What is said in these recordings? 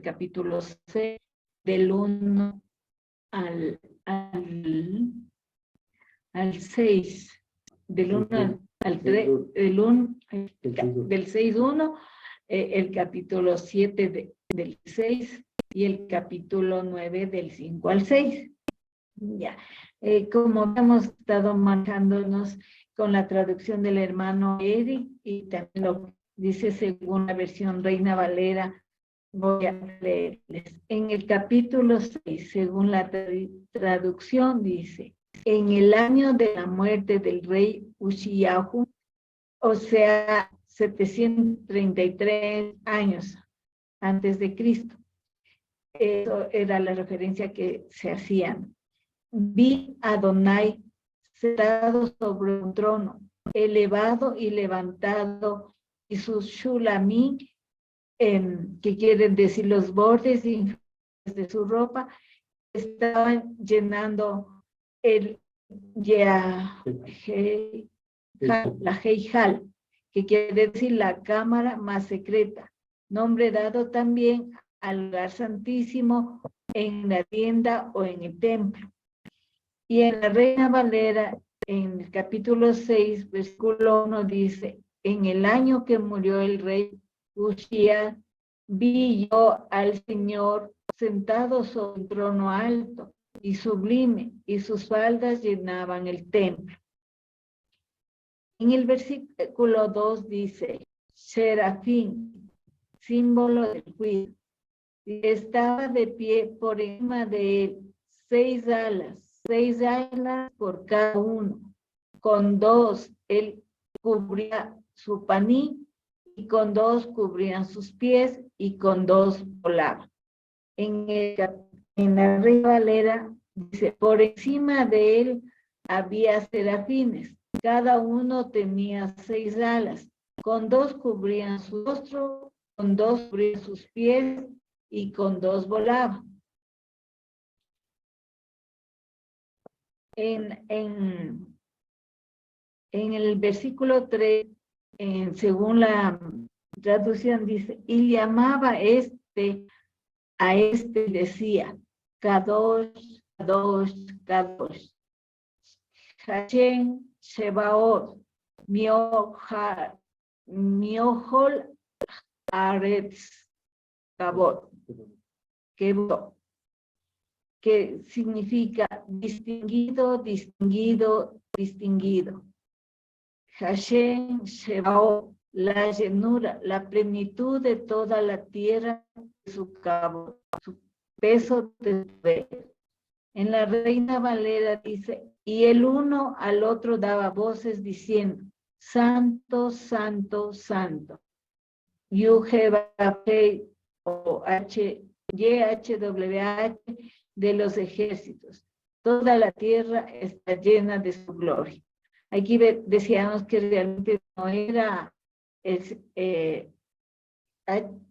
capítulo 6, del 1 al 6, del 1 al 3, del 6:1, el capítulo 7 del 6 y el capítulo 9 del 5 al 6. Ya, como hemos estado manejándonos con la traducción del hermano Eric y también lo dice según la versión Reina Valera, voy a leerles. En el capítulo 6, según la traducción, dice: en el año de la muerte del rey Ushiyahu, o sea, 733 años antes de Cristo. Eso era la referencia que se hacían. Vi a Adonai sentado sobre un trono, elevado y levantado, y sus shulamim, que quieren decir los bordes de su ropa, estaban llenando la Heijal, que quiere decir la cámara más secreta, nombre dado también al lugar santísimo en la tienda o en el templo. Y en la Reina Valera, en el capítulo 6, versículo 1, dice: en el año que murió el rey Usías, vi yo al Señor sentado sobre un trono alto y sublime, y sus faldas llenaban el templo. En el versículo 2 dice: serafín, símbolo del juicio, estaba de pie por encima de él 6 alas por cada uno. Con 2 él cubría su paní, y con 2 cubrían sus pies, y con 2 volaba. En la Reina Valera dice: por encima de él había serafines, cada uno tenía 6 alas, con 2 cubrían su rostro, con 2 cubrían sus pies, y con 2 volaba. En el versículo 3, según la traducción, dice: y llamaba a este y decía: Kadosh, Kadosh, Kadosh, Hashem Shebaot, Miohol Aretz Kabot, que significa distinguido, distinguido, distinguido. Hashem Shebaot, la llenura, la plenitud de toda la tierra, su cabo, su peso de poder. En la Reina Valera dice: y el uno al otro daba voces diciendo: santo, santo, santo. YHWH de los ejércitos. Toda la tierra está llena de su gloria. Aquí decíamos que realmente no era el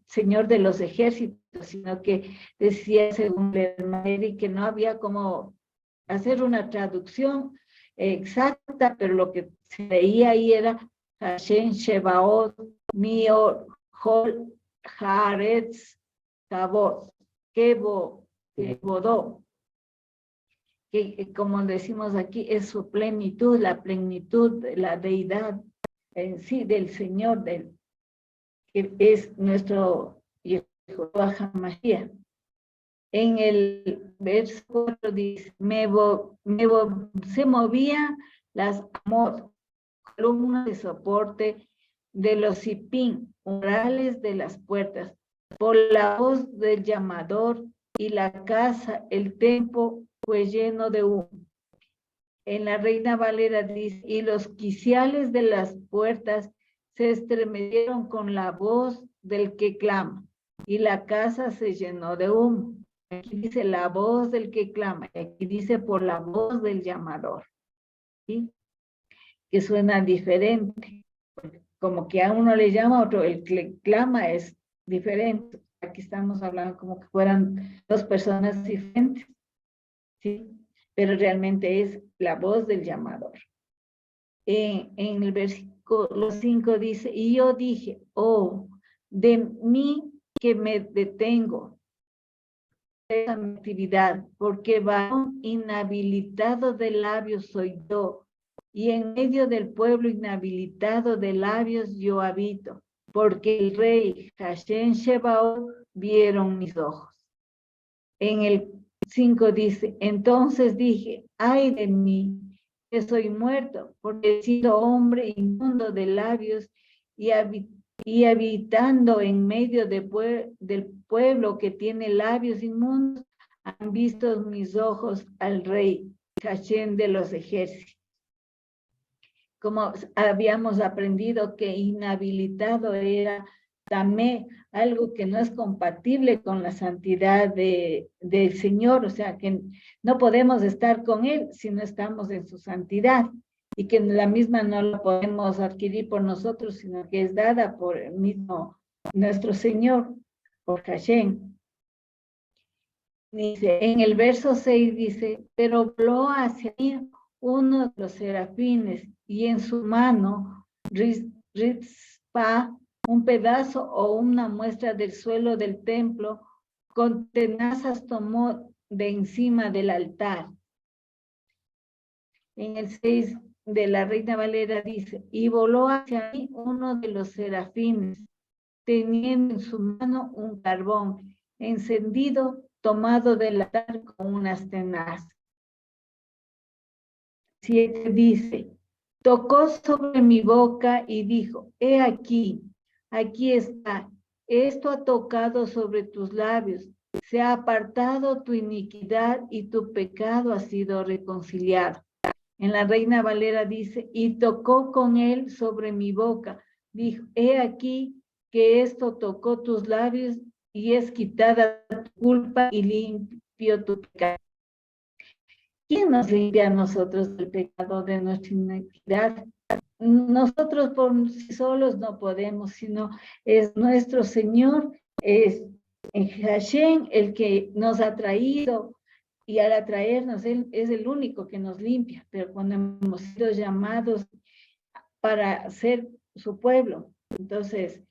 Señor de los ejércitos, sino que decía, según el hermano, que no había como hacer una traducción exacta, pero lo que se leía ahí era Hashem Shebaot, Mio Hol Haaretz Tabot, Bodó, que como decimos aquí, es su plenitud, la plenitud, la deidad en sí del Señor, que es nuestro Yehová HaMashiach. En el verso 4 dice: se movían las amot, columnas de soporte de los sipín, umbrales de las puertas, por la voz del llamador, y la casa, el templo fue lleno de humo. En la Reina Valera dice: y los quiciales de las puertas se estremecieron con la voz del que clama, y la casa se llenó de humo. Aquí dice la voz del que clama, aquí dice por la voz del llamador, ¿sí? Que suena diferente, como que a uno le llama, a otro el que clama es diferente. Aquí estamos hablando como que fueran 2 personas diferentes, ¿sí? Pero realmente es la voz del llamador. En el versículo 5 dice: y yo dije: oh, de mí que me detengo de esa actividad, porque varón inhabilitado de labios soy yo, y en medio del pueblo inhabilitado de labios yo habito, porque el rey Hashem Shebaot vieron mis ojos. En el 5 dice, entonces dije, ay de mí, que soy muerto, porque he sido hombre inmundo de labios y habitando en medio del pueblo que tiene labios inmundos, han visto mis ojos al rey Hashem de los ejércitos. Como habíamos aprendido que inhabilitado era también algo que no es compatible con la santidad del Señor, o sea que no podemos estar con Él si no estamos en su santidad, y que la misma no la podemos adquirir por nosotros, sino que es dada por el mismo nuestro Señor, por Hashem. Dice, en el verso 6 dice, pero voló hacia mí uno de los serafines, y en su mano Rizpa, un pedazo o una muestra del suelo del templo, con tenazas tomó de encima del altar. En el 6 de la Reina Valera dice, y voló hacia mí uno de los serafines, teniendo en su mano un carbón encendido, tomado del altar con unas tenazas. 7 dice, tocó sobre mi boca y dijo, he aquí, aquí está, esto ha tocado sobre tus labios, se ha apartado tu iniquidad y tu pecado ha sido reconciliado. En la Reina Valera dice, y tocó con él sobre mi boca, dijo, he aquí que esto tocó tus labios y es quitada tu culpa y limpio tu pecado. ¿Quién nos limpia a nosotros del pecado de nuestra iniquidad? Nosotros por sí solos no podemos, sino es nuestro Señor, es Hashem el que nos ha traído, y al atraernos, Él es el único que nos limpia, pero cuando hemos sido llamados para ser su pueblo, entonces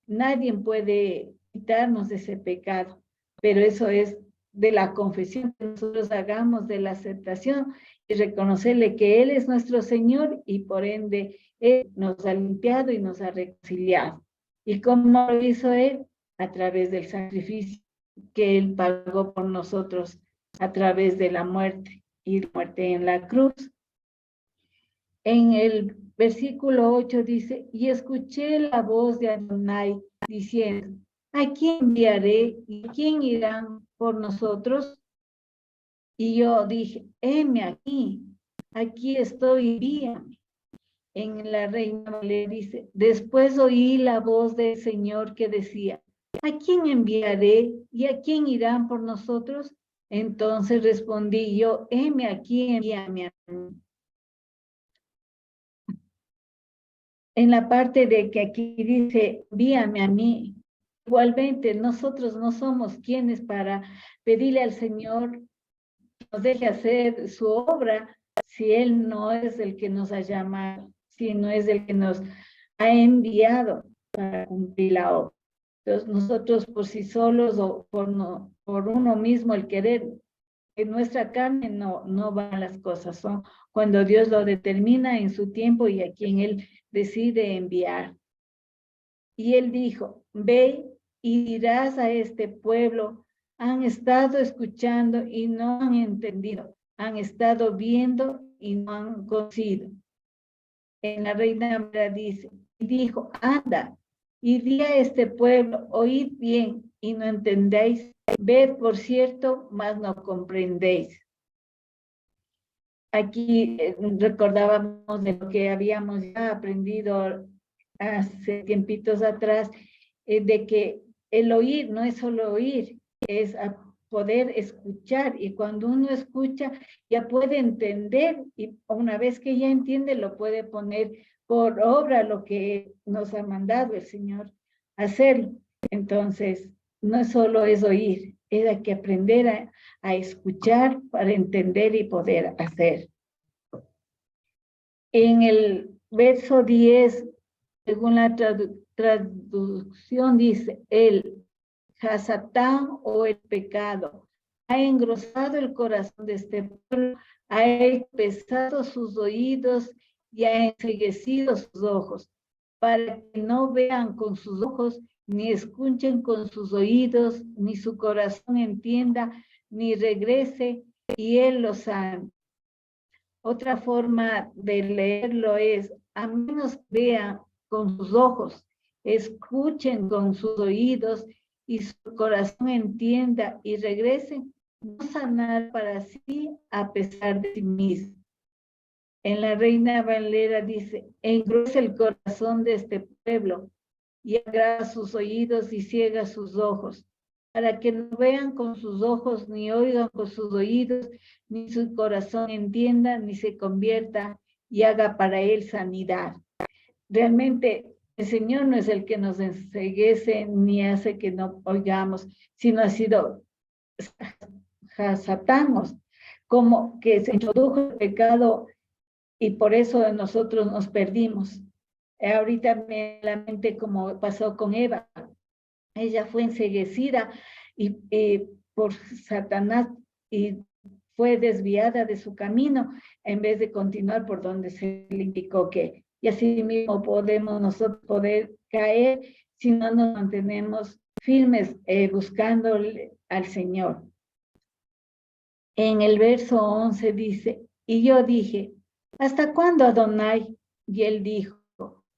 nadie puede quitarnos de ese pecado, pero eso es de la confesión que nosotros hagamos, de la aceptación y reconocerle que Él es nuestro Señor y por ende Él nos ha limpiado y nos ha reconciliado. ¿Y cómo lo hizo Él? A través del sacrificio que Él pagó por nosotros, a través de la muerte y la muerte en la cruz. En el versículo 8 dice, y escuché la voz de Adonai diciendo, ¿a quién enviaré y quién irán por nosotros? Y yo dije, heme aquí estoy, envíame. En la Reina Valera dice, después oí la voz del Señor que decía, ¿a quién enviaré y a quién irán por nosotros? Entonces respondí yo, heme aquí, envíame a mí. En la parte de que aquí dice, envíame a mí, igualmente nosotros no somos quienes para pedirle al Señor que nos deje hacer su obra si Él no es el que nos ha llamado, si no es el que nos ha enviado para cumplir la obra. Entonces nosotros por sí solos o por uno mismo el querer, en nuestra carne no van las cosas, son cuando Dios lo determina en su tiempo y a quien Él decide enviar. Y Él dijo, ve y dirás a este pueblo, han estado escuchando y no han entendido, han estado viendo y no han conocido. En la Reina Valera dice, y dijo, anda, y di a este pueblo, oíd bien y no entendéis, ved por cierto, mas no comprendéis. Aquí recordábamos de lo que habíamos ya aprendido hace tiempitos atrás, de que el oír no es solo oír, es a poder escuchar, y cuando uno escucha ya puede entender, y una vez que ya entiende lo puede poner por obra lo que nos ha mandado el Señor hacerlo. Entonces, no solo es oír, es que aprender a escuchar para entender y poder hacer. En el verso 10, según la traducción dice, Él Hasatán o el pecado ha engrosado el corazón de este pueblo, ha pesado sus oídos y ha enceguecido sus ojos, para que no vean con sus ojos, ni escuchen con sus oídos, ni su corazón entienda, ni regrese, y él lo sane. Otra forma de leerlo es, a menos vean con sus ojos, escuchen con sus oídos, y su corazón entienda y regresen, no sanar para sí a pesar de sí mismo. En la Reina Valera dice, engrosa el corazón de este pueblo y agrava sus oídos y ciega sus ojos, para que no vean con sus ojos, ni oigan con sus oídos, ni su corazón entienda, ni se convierta y haga para él sanidad. Realmente el Señor no es el que nos enceguece ni hace que no oigamos, sino ha sido Satán, como que se introdujo el pecado y por eso nosotros nos perdimos. Ahorita me la mente como pasó con Eva. Ella fue enceguecida y por Satanás y fue desviada de su camino en vez de continuar por donde se le indicó que. Y así mismo podemos nosotros poder caer si no nos mantenemos firmes buscando al Señor. En el verso 11 dice, y yo dije, ¿hasta cuándo, Adonai? Y él dijo,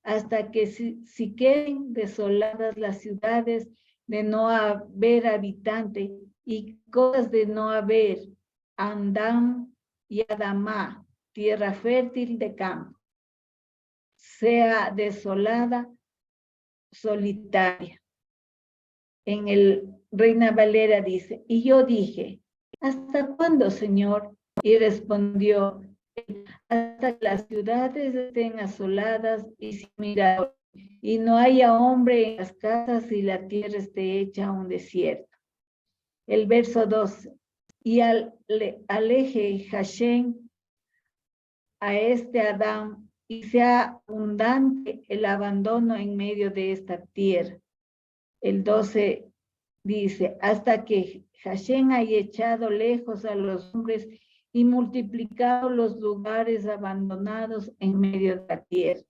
hasta que si queden desoladas las ciudades de no haber habitante y cosas de no haber, Andam y Adamá, tierra fértil de campo, sea desolada, solitaria. En el Reina Valera dice, y yo dije, ¿hasta cuándo, Señor? Y respondió, hasta que las ciudades estén asoladas y sin mirador, y no haya hombre en las casas y la tierra esté hecha un desierto. El verso 12, y aleje Hashem a este Adán y sea abundante el abandono en medio de esta tierra. El 12 dice, hasta que Hashem haya echado lejos a los hombres y multiplicado los lugares abandonados en medio de la tierra.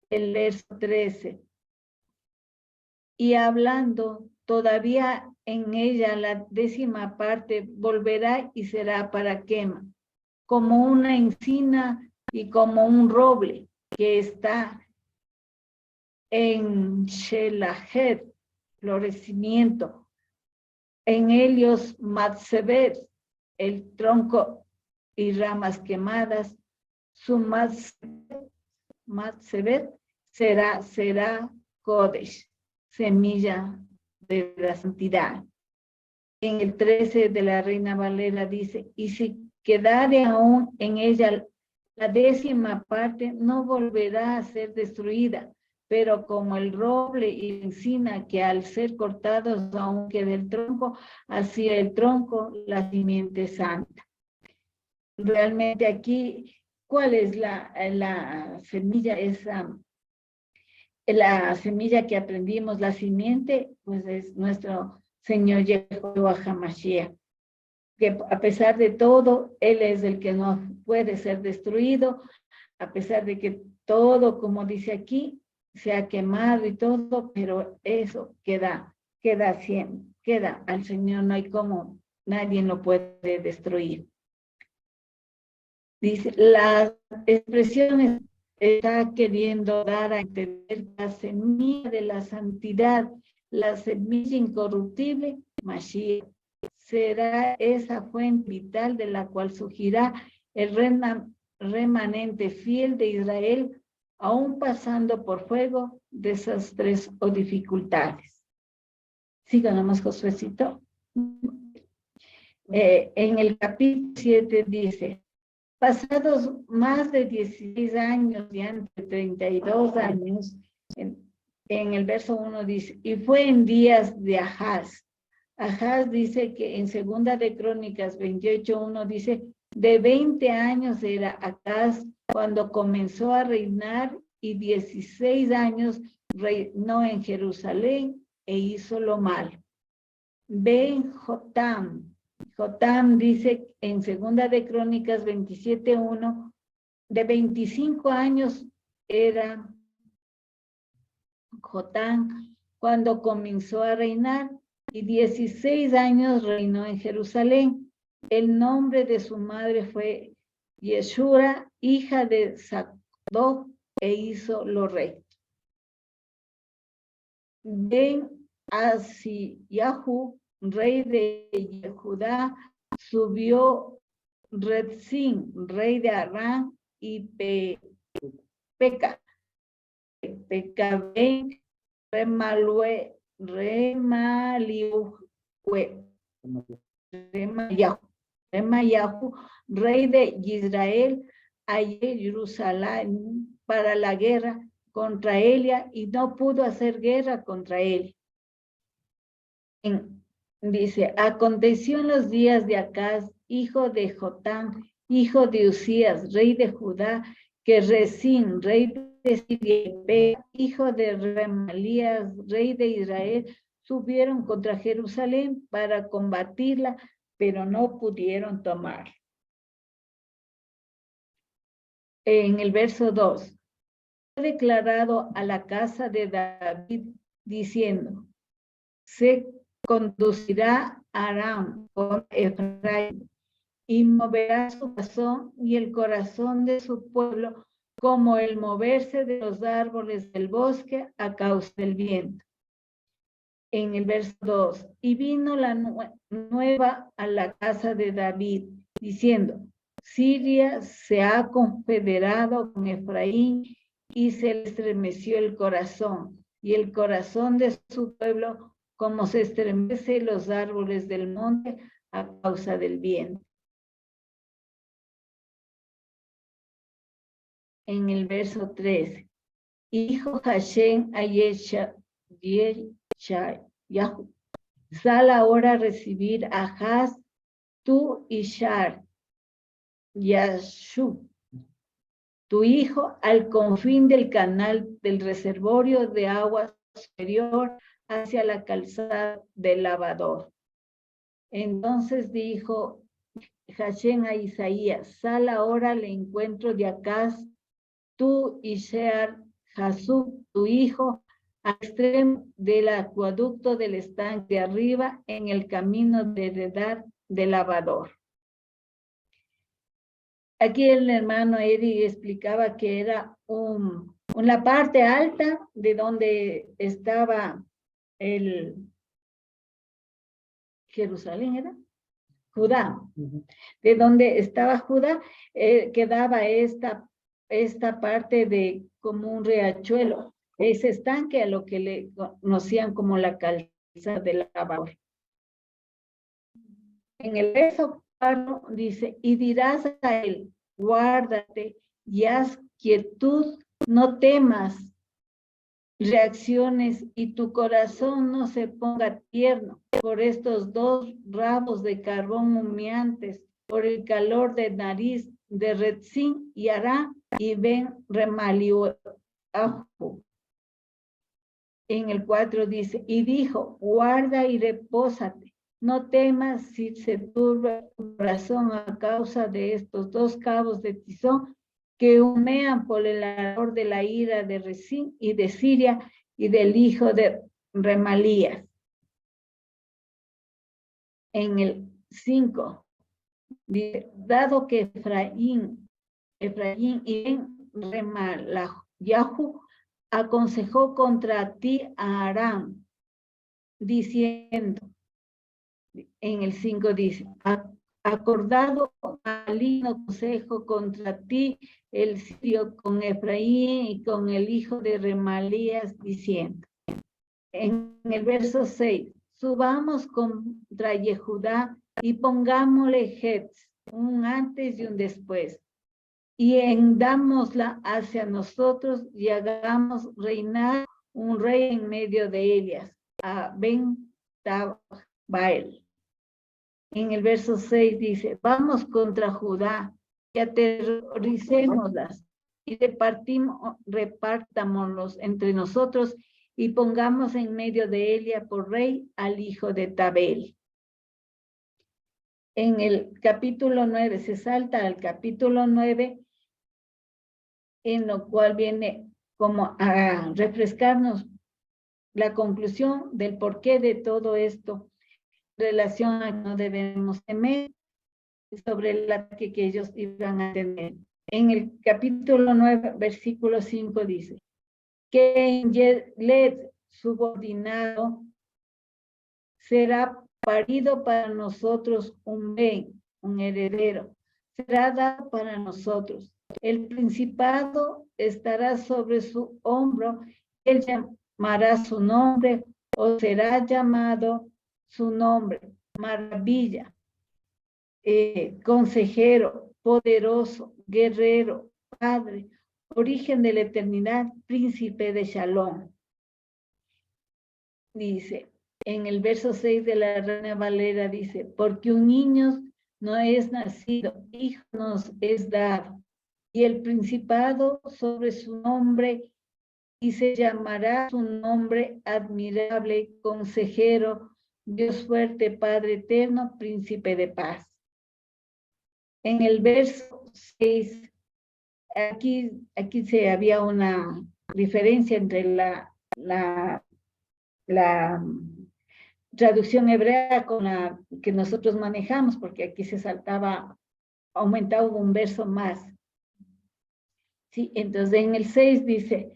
El verso 13. Y hablando todavía en ella la 10ª parte volverá y será para quema, como una encina y como un roble que está en Shelahet, florecimiento. En ellos Matsebet, el tronco y ramas quemadas, su Matsebet será Kodesh, semilla de la santidad. En el 13 de la Reina Valera dice, y si quedare aún en ella la 10ª parte, no volverá a ser destruida, pero como el roble y la encina que al ser cortados aún queda el tronco, así el tronco, la simiente santa. Realmente aquí, ¿cuál es la semilla? La semilla que aprendimos, la simiente, pues es nuestro Señor Yeshua HaMashiach, que a pesar de todo, Él es el que no puede ser destruido, a pesar de que todo, como dice aquí, se ha quemado y todo, pero eso queda siempre, queda al Señor, no hay como, nadie lo puede destruir. Dice, las expresiones está queriendo dar a entender la semilla de la santidad, la semilla incorruptible, Mashiach, será esa fuente vital de la cual surgirá el remanente fiel de Israel, aún pasando por fuego, desastres o dificultades. Siga nomás, Josuecito. En el capítulo 7 dice, pasados más de 16 años y antes 32 años, en el verso 1 dice, y fue en días de Ahaz. Ahaz dice que en 2 de Crónicas 28:1 dice, de 20 años era Ahaz cuando comenzó a reinar y 16 años reinó en Jerusalén e hizo lo malo. Ben Jotam. Jotam dice en Segunda de Crónicas 27:1, de 25 años era Jotam cuando comenzó a reinar y 16 años reinó en Jerusalén. El nombre de su madre fue Yeshura, hija de Sadoc, e hizo lo recto. Ben Asiyahu, rey de Judá, subió Rezín, rey de Aram, y Peca ben Remayahu, rey de Israel, halló Jerusalén para la guerra contra Elia y no pudo hacer guerra contra él. Dice, aconteció en los días de Acaz, hijo de Jotam, hijo de Usías, rey de Judá, que Rezín, rey de Siria, hijo de Remalías, rey de Israel, subieron contra Jerusalén para combatirla, pero no pudieron tomarla. En el verso 2, fue declarado a la casa de David, diciendo, se conducirá a Aram con Efraín y moverá su corazón y el corazón de su pueblo como el moverse de los árboles del bosque a causa del viento. En el verso 2, y vino la nueva a la casa de David, diciendo, Siria se ha confederado con Efraín y se le estremeció el corazón, y el corazón de su pueblo como se estremece los árboles del monte a causa del viento. En el verso 13, hijo Hashem a Yeshayahu, sal ahora a recibir a Haz, tú y Shar, Yashub, tu hijo, al confín del canal del reservorio de agua superior hacia la calzada del lavador. Entonces dijo Hashem a Isaías, sal ahora al encuentro de Acaz, tú y Shear Jasub, tu hijo, al extremo del acueducto del estanque de arriba en el camino de heredad del lavador. Aquí el hermano Eddie explicaba que era una parte alta de donde estaba el Jerusalén, ¿era? Judá. De donde estaba Judá, quedaba esta parte de como un riachuelo, ese estanque a lo que le conocían como la calzada del lavador. En el verso 4 dice, y dirás a él, guárdate y haz quietud, no temas reacciones y tu corazón no se ponga tierno por estos dos rabos de carbón humeantes, por el calor de nariz de Rezín y Aram y Ben Remaliahu. En el 4 dice, y dijo, guarda y repósate, no temas si se turba tu corazón a causa de estos dos cabos de tizón que humean por el ardor de la ira de Rezín y de Siria y del hijo de Remalías. En el 5, dice, dado que Efraín y Ben Remaliahu aconsejó contra ti a Aram, diciendo, en el 5 dice, acordado maligno consejo contra ti el sirio con Efraín y con el hijo de Remalías, diciendo. En el verso 6, subamos contra Yehudá y pongámosle Hetz, un antes y un después, y hendámosla hacia nosotros y hagamos reinar un rey en medio de ellas, a Ben Tabael. En el verso 6 dice, vamos contra Judá y aterroricémoslas y repartámoslos entre nosotros y pongamos en medio de ella por rey al hijo de Tabel. En el capítulo 9, se salta al capítulo 9, en lo cual viene como a refrescarnos la conclusión del porqué de todo esto, en relación a que no debemos temer sobre el ataque que ellos iban a tener. En el capítulo 9, versículo 5 dice, que en Yeled subordinado será parido para nosotros un ben, un heredero, será dado para nosotros. El principado estará sobre su hombro, él llamará su nombre o será llamado su nombre, maravilla, consejero, poderoso, guerrero, padre, origen de la eternidad, príncipe de Shalom. Dice, en el verso 6 de la Reina Valera dice, porque un niño no es nacido, hijo nos es dado, y el principado sobre su nombre, y se llamará su nombre admirable, consejero, Dios fuerte, Padre eterno, príncipe de paz. En el verso 6, aquí se había una diferencia entre la traducción hebrea con la que nosotros manejamos, porque aquí se saltaba, aumentaba un verso más. Sí, entonces en el 6 dice,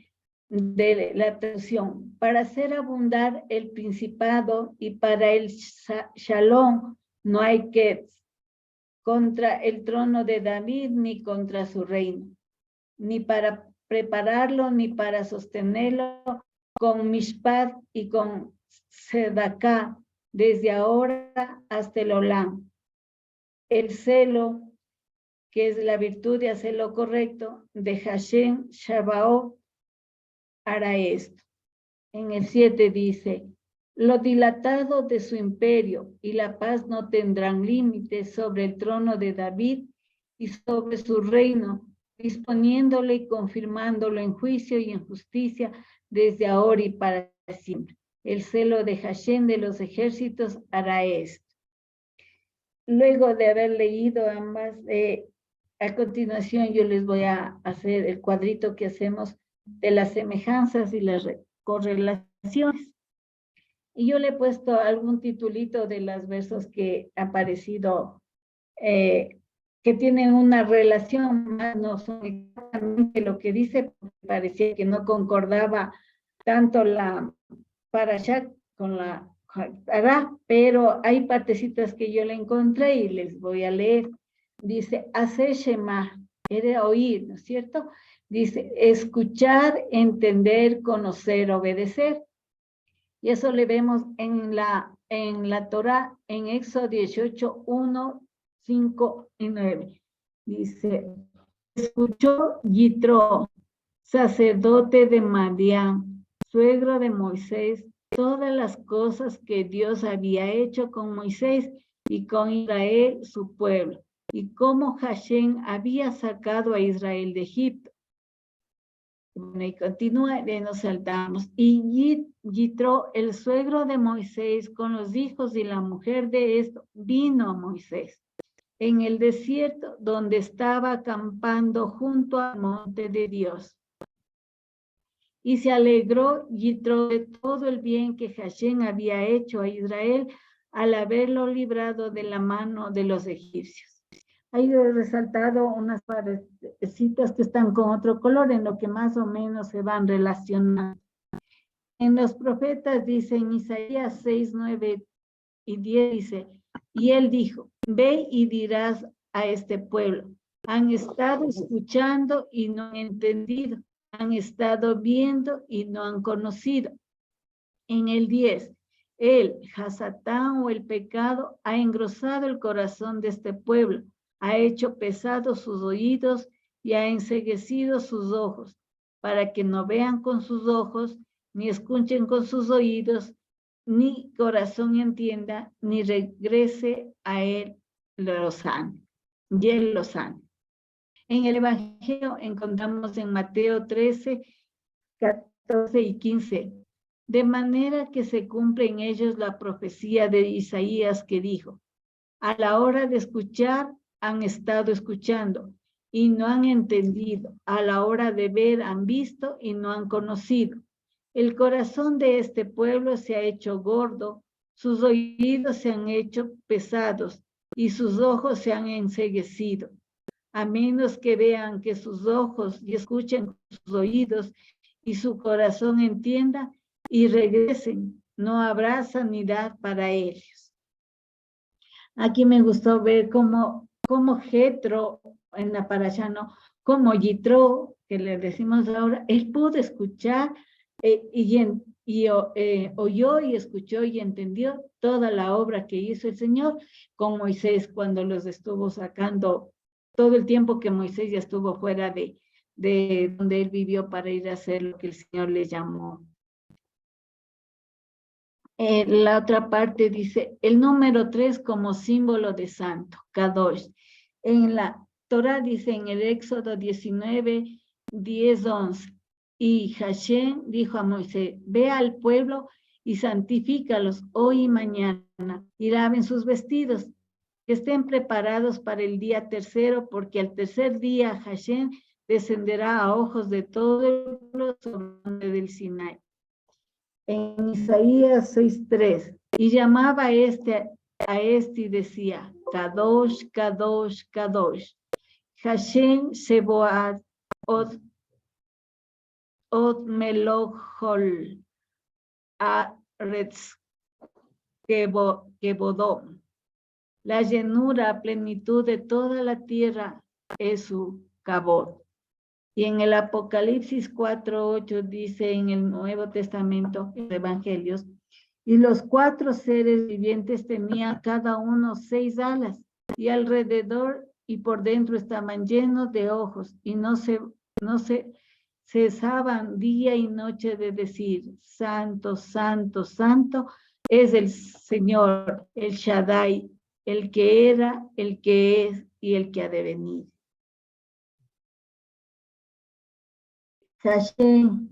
de la traducción, para hacer abundar el principado y para el shalom no hay que contra el trono de David ni contra su reino, ni para prepararlo ni para sostenerlo con mishpat y con sedaká desde ahora hasta el olam. El celo, que es la virtud de hacer lo correcto, de Hashem Shabaoth, hará esto. En el 7 dice, lo dilatado de su imperio y la paz no tendrán límites sobre el trono de David y sobre su reino, disponiéndolo y confirmándolo en juicio y en justicia desde ahora y para siempre. El celo de Hashem de los ejércitos hará esto. Luego de haber leído ambas, a continuación yo les voy a hacer el cuadrito que hacemos de las semejanzas y las correlaciones. Y yo le he puesto algún titulito de los versos que ha aparecido, que tienen una relación, más no son exactamente lo que dice, porque parecía que no concordaba tanto la parashá con la Hará, pero hay partecitas que yo le encontré y les voy a leer. Dice, hacer Shema, era oír, ¿no es cierto? Dice, escuchar, entender, conocer, obedecer. Y eso le vemos en la Torá, en Éxodo 18, 1, 5 y 9. Dice, escuchó Yitro, sacerdote de Madián, suegro de Moisés, todas las cosas que Dios había hecho con Moisés y con Israel, su pueblo, y cómo Hashem había sacado a Israel de Egipto. Y continúa, nos saltamos. Y Yitro, el suegro de Moisés, con los hijos y la mujer de esto, vino a Moisés en el desierto donde estaba acampando junto al monte de Dios. Y se alegró Yitro de todo el bien que Hashem había hecho a Israel al haberlo librado de la mano de los egipcios. Ahí he resaltado unas citas que están con otro color, en lo que más o menos se van relacionando. En los profetas dice, en Isaías 6, 9 y 10 dice, y él dijo, ve y dirás a este pueblo, han estado escuchando y no han entendido, han estado viendo y no han conocido. En el 10, el Hasatán o el pecado ha engrosado el corazón de este pueblo, ha hecho pesados sus oídos y ha enceguecido sus ojos, para que no vean con sus ojos, ni escuchen con sus oídos, ni corazón entienda, ni regrese a él lo sano, y él lo sano. En el Evangelio encontramos en Mateo 13, 14 y 15, de manera que se cumple en ellos la profecía de Isaías que dijo: a la hora de escuchar han estado escuchando y no han entendido, a la hora de ver han visto y no han conocido. El corazón de este pueblo se ha hecho gordo, sus oídos se han hecho pesados y sus ojos se han enceguecido. A menos que vean que sus ojos y escuchen sus oídos y su corazón entienda y regresen, no habrá sanidad para ellos. Aquí me gustó ver cómo Jetro, en la parasha, ¿no? Como Yitro, que le decimos ahora, él pudo escuchar oyó y escuchó y entendió toda la obra que hizo el Señor con Moisés cuando los estuvo sacando todo el tiempo que Moisés ya estuvo fuera de donde él vivió para ir a hacer lo que el Señor le llamó. La otra parte dice, el número 3 como símbolo de santo, Kadosh. En la Torah dice en el Éxodo 19, 10, 11, y Hashem dijo a Moisés, ve al pueblo y santifícalos hoy y mañana, y laven sus vestidos, que estén preparados para el día tercero, porque al tercer día Hashem descenderá a ojos de todo el pueblo sobre el Sinai. En Isaías 6:3, y llamaba a este y decía, Kadosh, Kadosh, Kadosh, Hashem Seboat, Od Melohol, Aretz Kebodom. La llenura, plenitud de toda la tierra es su cabot. Y en el Apocalipsis 4:8 dice en el Nuevo Testamento, en los Evangelios, y los 4 seres vivientes tenían cada uno 6 alas, y alrededor y por dentro estaban llenos de ojos, y no se cesaban día y noche de decir, Santo, Santo, Santo, es el Señor, el Shaddai, el que era, el que es y el que ha de venir. Hashem,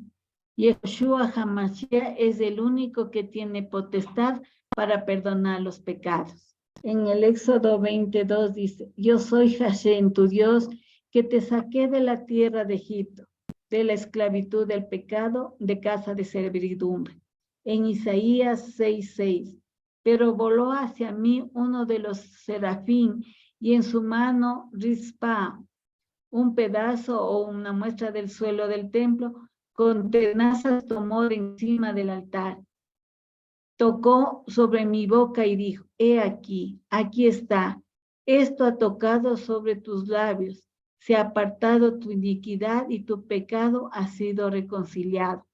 Yeshua HaMashiach es el único que tiene potestad para perdonar los pecados. En el Éxodo 22 dice, yo soy Hashem, tu Dios, que te saqué de la tierra de Egipto, de la esclavitud del pecado, de casa de servidumbre. En Isaías 6:6, pero voló hacia mí uno de los serafín y en su mano Rizpá, un pedazo o una muestra del suelo del templo, con tenazas tomó de encima del altar. Tocó sobre mi boca y dijo, he aquí, aquí está, esto ha tocado sobre tus labios, se ha apartado tu iniquidad y tu pecado ha sido reconciliado.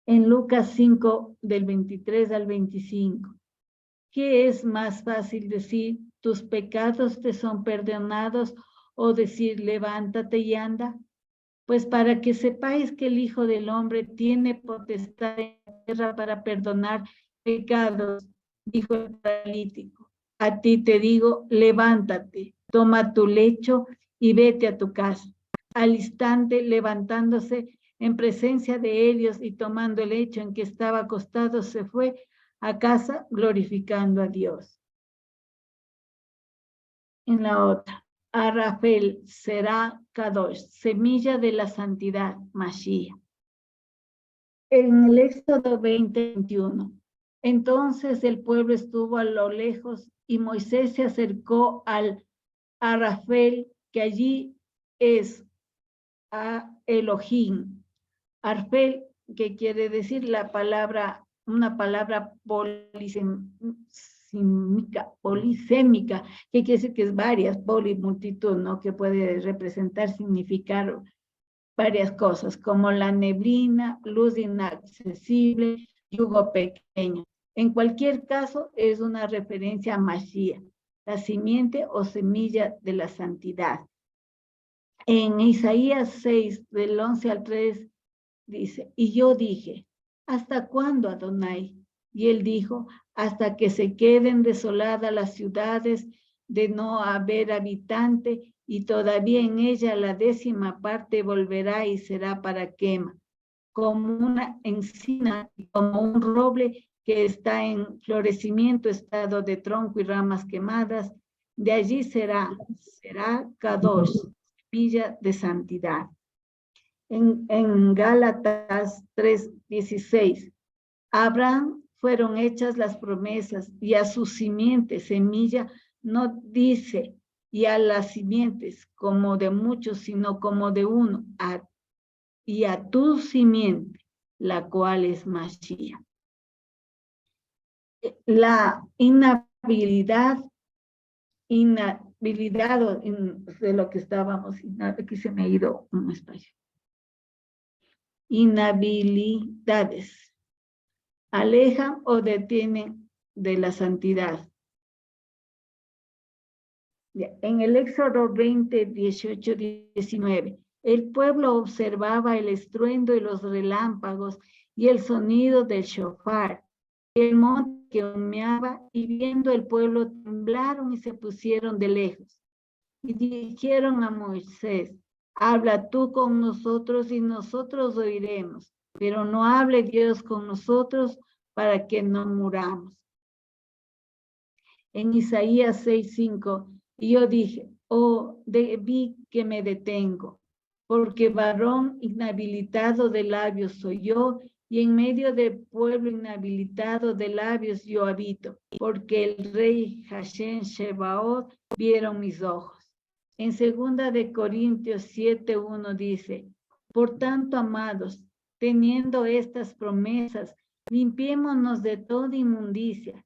En Lucas 5, del 23 al 25. ¿Qué es más fácil decir, tus pecados te son perdonados, o decir, levántate y anda? Pues para que sepáis que el Hijo del Hombre tiene potestad en la tierra para perdonar pecados, dijo el paralítico. A ti te digo, levántate, toma tu lecho y vete a tu casa. Al instante, levantándose en presencia de ellos y tomando el lecho en que estaba acostado, se fue a casa glorificando a Dios. En la otra, Arafel será Kadosh, semilla de la santidad, Mashiach. En el Éxodo 20:21, entonces el pueblo estuvo a lo lejos y Moisés se acercó al Arafel, que allí es a Elohim. Arfel, que quiere decir una palabra polisémica, que quiere decir que es varias, multitud, ¿no? Que puede representar, significar varias cosas, como la neblina, luz inaccesible, yugo pequeño. En cualquier caso, es una referencia a Mashiach, la simiente o semilla de la santidad. En Isaías 6, del 11 al 3, dice, y yo dije, ¿hasta cuándo, Adonai? Y él dijo, hasta que se queden desoladas las ciudades de no haber habitante, y todavía en ella la 10ª parte volverá y será para quema. como una encina, como un roble que está en florecimiento, estado de tronco y ramas quemadas. De allí será Kadosh, semilla de santidad. En Gálatas 3:16, a Abraham fueron hechas las promesas y a su simiente, semilla, no dice, y a las simientes como de muchos, sino como de uno, y a tu simiente, la cual es Mashiach. La inhabilidad de lo que estábamos, aquí se me ha ido un espacio. Inhabilidades alejan o detienen de la santidad. En el Éxodo 20, 18, 19, el pueblo observaba el estruendo y los relámpagos y el sonido del shofar, el monte que humeaba, y viendo el pueblo temblaron y se pusieron de lejos. Y dijeron a Moisés, habla tú con nosotros y nosotros oiremos, pero no hable Dios con nosotros para que no muramos. En Isaías 6:5, y yo dije, oh, debí que me detengo, porque varón inhabilitado de labios soy yo, y en medio del pueblo inhabilitado de labios yo habito, porque el rey Hashem Shebaot vieron mis ojos. En 2 de Corintios 7:1 dice, por tanto, amados, teniendo estas promesas, limpiémonos de toda inmundicia,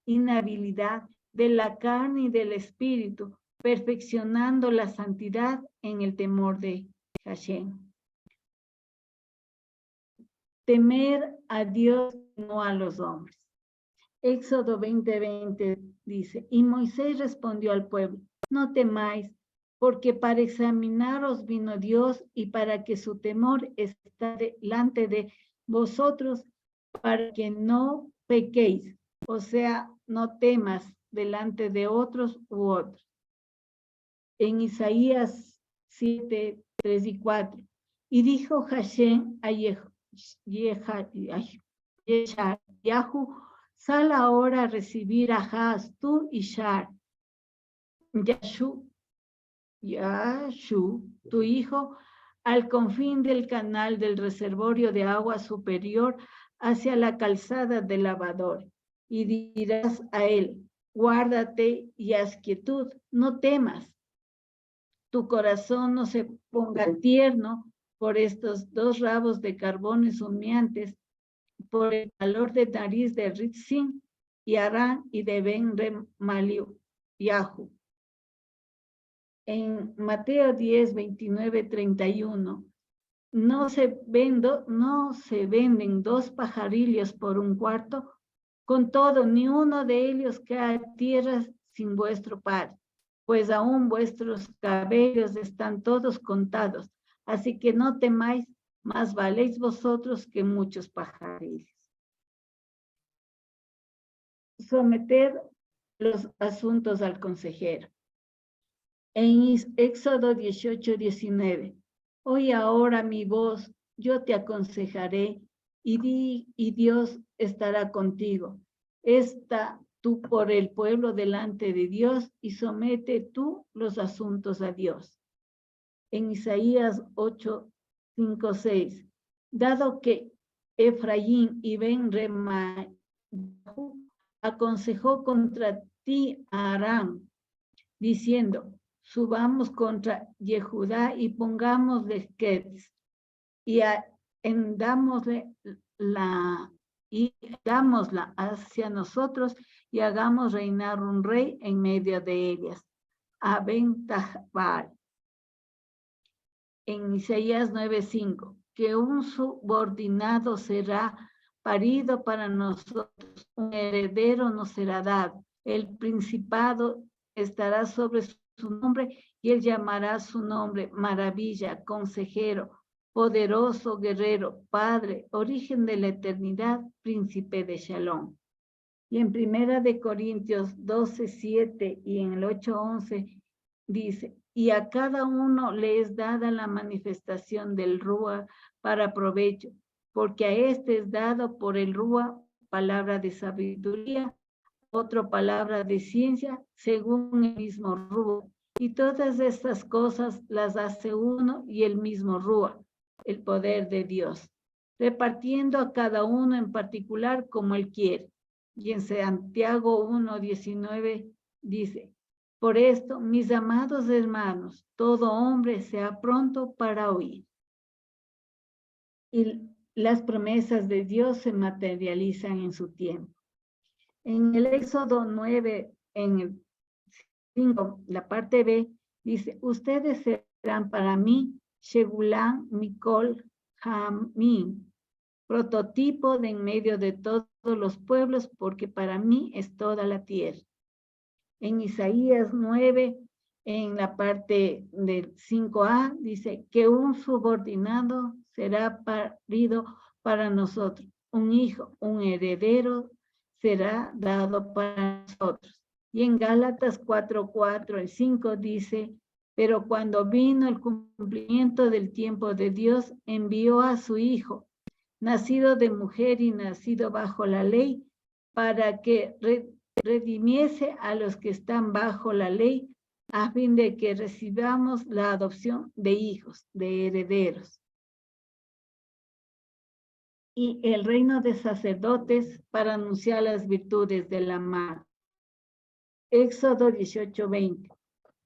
inhabilidad de la carne y del espíritu, perfeccionando la santidad en el temor de Hashem. Temer a Dios, no a los hombres. Éxodo 20:20 dice, y Moisés respondió al pueblo, no temáis, porque para examinaros vino Dios y para que su temor esté delante de vosotros, para que no pequéis, o sea, no temas delante de otros u otros. En Isaías 7:3 y 4, y dijo Hashem a Yeshayahu, sal ahora a recibir a Haas, tú y Shar, Yashu, tu hijo, al confín del canal del reservorio de agua superior hacia la calzada del lavador. Y dirás a él, guárdate y haz quietud, no temas. Tu corazón no se ponga tierno por estos dos rabos de carbones humeantes, por el calor de nariz de Ritzin y Arán y de Ben Remaliu, Yahu. En Mateo 10, 29, 31, no se venden dos pajarillos por un cuarto, con todo, ni uno de ellos cae a tierra sin vuestro Padre, pues aún vuestros cabellos están todos contados, así que no temáis, más valéis vosotros que muchos pajarillos. Someter los asuntos al consejero. En Éxodo 18, 19, oye ahora mi voz, yo te aconsejaré, y Dios estará contigo. Está tú por el pueblo delante de Dios y somete tú los asuntos a Dios. En Isaías 8, 5, 6, dado que Efraín y Ben Remaliu aconsejó contra ti a Aram, diciendo, subamos contra Yehudá y pongámosle Ketz, y dámosla hacia nosotros y hagamos reinar un rey en medio de ellas. Abentabal. En Isaías 9:5, que un subordinado será parido para nosotros, un heredero nos será dado, el principado estará sobre su nombre y él llamará su nombre Maravilla, Consejero, Poderoso, Guerrero, Padre, Origen de la Eternidad, Príncipe de Shalom. Y en 1 de Corintios 12:7 y en el 8:11 dice, y a cada uno le es dada la manifestación del Rúa para provecho, porque a este es dado por el Rúa palabra de sabiduría, otro palabra de ciencia, según el mismo Rúa. Y todas estas cosas las hace uno y el mismo Rúa, el poder de Dios, repartiendo a cada uno en particular como él quiere. Y en Santiago 1:19 dice, por esto, mis amados hermanos, todo hombre sea pronto para oír. Y las promesas de Dios se materializan en su tiempo. En el Éxodo 9, en el 5, la parte B, dice, ustedes serán para mí, Shegulán, Mikol, Jamín, prototipo de en medio de todos los pueblos, porque para mí es toda la tierra. En Isaías 9, en la parte del 5a, dice que un subordinado será parido para nosotros, un hijo, un heredero será dado para nosotros. Y en Gálatas 4:4 el 5 dice, pero cuando vino el cumplimiento del tiempo de Dios, envió a su hijo, nacido de mujer y nacido bajo la ley, para que redimiese a los que están bajo la ley, a fin de que recibamos la adopción de hijos, de herederos. Y el reino de sacerdotes para anunciar las virtudes de la mar. Éxodo 18:20.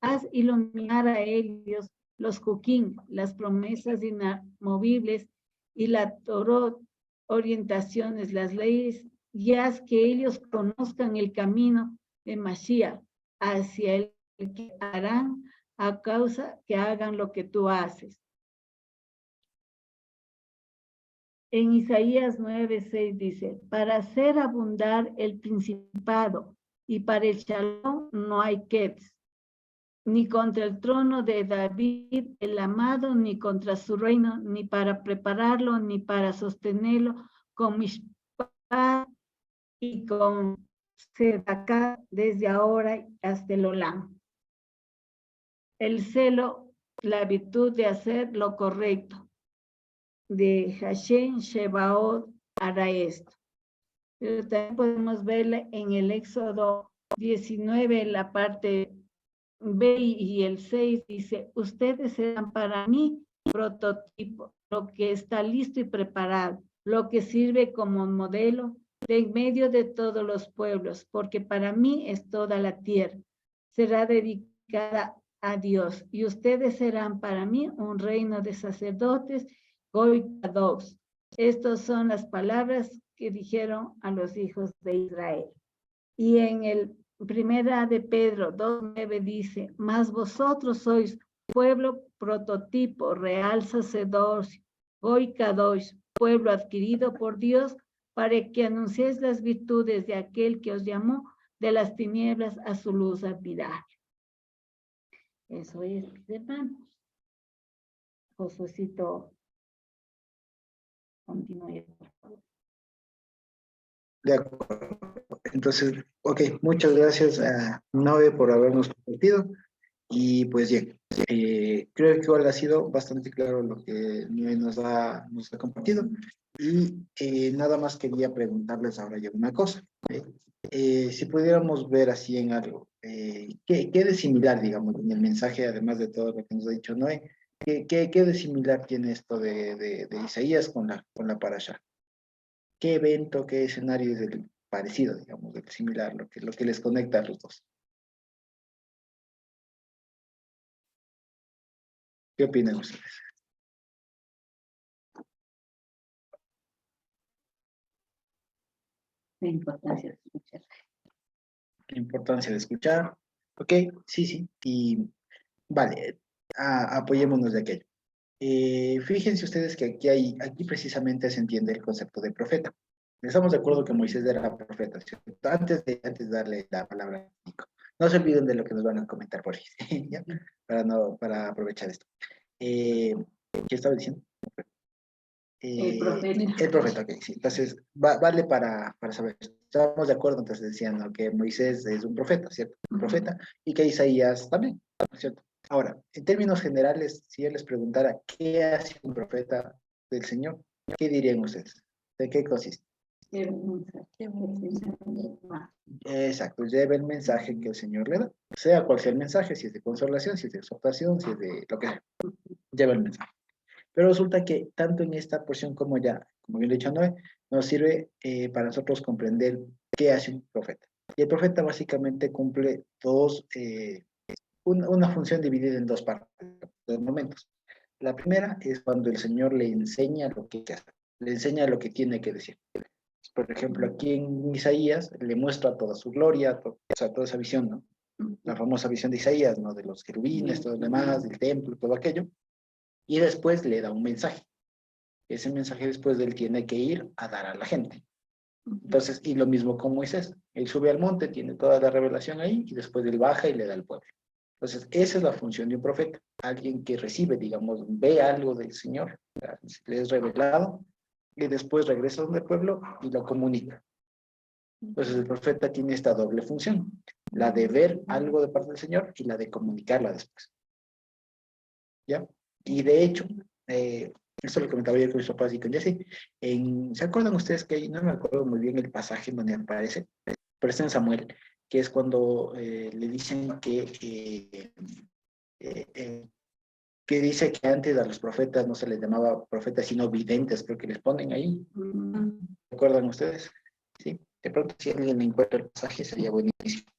Haz iluminar a ellos los juquín, las promesas inamovibles y la torot, orientaciones, las leyes, y haz que ellos conozcan el camino de Mashiach hacia el que harán a causa que hagan lo que tú haces. En Isaías 9:6 dice, para hacer abundar el principado y para el shalom no hay ketz, ni contra el trono de David el amado, ni contra su reino, ni para prepararlo, ni para sostenerlo con mishpat y con tzedakah desde ahora hasta el olam. El celo, la virtud de hacer lo correcto, de Hashem Shebaot hará esto. Pero también podemos verla en el Éxodo 19, la parte B y el 6 dice, ustedes serán para mí prototipo, lo que está listo y preparado, lo que sirve como modelo de en medio de todos los pueblos, porque para mí es toda la tierra, será dedicada a Dios, y ustedes serán para mí un reino de sacerdotes, Goy Kadosh. Estas son las palabras que dijeron a los hijos de Israel. Y en el Primera de Pedro 2:9 dice, mas vosotros sois pueblo prototipo, real sacerdocio, Goy Kadosh, pueblo adquirido por Dios, para que anunciéis las virtudes de aquel que os llamó de las tinieblas a su luz admirable. Eso es, hermanos. Josuecito, continúe, por favor. De acuerdo. Entonces, ok, muchas gracias a Noé por habernos compartido. Y pues bien, creo que ahora ha sido bastante claro lo que Noé nos ha compartido. Y nada más quería preguntarles ahora yo una cosa. Si pudiéramos ver así en algo, ¿qué de similar, digamos, en el mensaje, además de todo lo que nos ha dicho Noé? ¿Qué de similar tiene esto de Isaías con la parasha? ¿Qué evento, qué escenario es el parecido, digamos, el similar, lo que les conecta a los dos? ¿Qué opinan ustedes? La importancia de escuchar. La importancia de escuchar. Ok, sí. Y vale, apoyémonos de aquello. Fíjense ustedes que aquí precisamente se entiende el concepto de profeta. Estamos de acuerdo que Moisés era profeta, ¿cierto? Antes de darle la palabra a Nico. No se olviden de lo que nos van a comentar por ahí, ¿ya? Para aprovechar esto. ¿Qué estaba diciendo? El profeta, ok, sí. Entonces, vale para saber. Estamos de acuerdo, entonces decían, ¿no?, que Moisés es un profeta, ¿cierto? Un profeta, y que Isaías también, ¿cierto? Ahora, en términos generales, si él les preguntara qué hace un profeta del Señor, ¿qué dirían ustedes? ¿De qué consiste? Exacto, lleva el mensaje que el Señor le da, sea cual sea el mensaje, si es de consolación, si es de exhortación, si es de lo que sea, lleva el mensaje. Pero resulta que tanto en esta porción como ya, como bien lo he dicho, Noé, nos sirve para nosotros comprender qué hace un profeta. Y el profeta básicamente cumple una función dividida en dos partes, dos momentos. La primera es cuando el Señor le enseña lo que hace, le enseña lo que tiene que decir. Por ejemplo, aquí en Isaías le muestra toda su gloria, o sea, toda esa visión, ¿no? La famosa visión de Isaías, ¿no? De los querubines, todo lo demás, del templo, todo aquello. Y después le da un mensaje. Ese mensaje después él tiene que ir a dar a la gente. Entonces, y lo mismo con Moisés. Él sube al monte, tiene toda la revelación ahí, y después él baja y le da al pueblo. Entonces, esa es la función de un profeta. Alguien que recibe, digamos, ve algo del Señor, le es revelado, y después regresa donde el pueblo y lo comunica. Entonces, el profeta tiene esta doble función, la de ver algo de parte del Señor y la de comunicarla después. ¿Ya? Y de hecho, esto lo comentaba yo con mis papás y con Jesse, ¿se acuerdan ustedes que hay, no me acuerdo muy bien el pasaje en donde aparece, pero está en Samuel, que es cuando le dicen que dice que antes a los profetas no se les llamaba profetas, sino videntes, creo que les ponen ahí. ¿Se acuerdan ustedes? Sí, de pronto si alguien encuentra el pasaje sería buenísimo.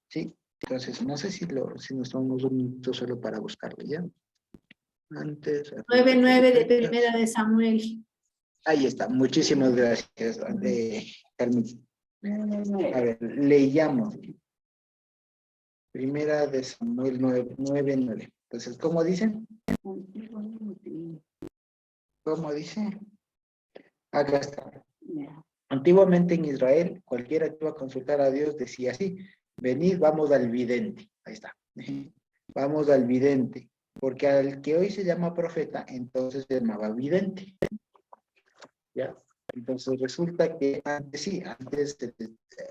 Sí, entonces no sé si nos tomamos un minuto solo para buscarlo, ¿ya? Antes. 9:9 de Primera de Samuel. Ahí está, muchísimas gracias, Carmen. A ver, leíamos. Primera de Samuel 9:9. Entonces, ¿cómo dice? ¿Cómo dice? Acá está. Antiguamente en Israel, cualquiera que iba a consultar a Dios decía así: venid, vamos al vidente. Ahí está. Vamos al vidente. Porque al que hoy se llama profeta, entonces se llamaba vidente. ¿Ya? Entonces resulta que antes sí,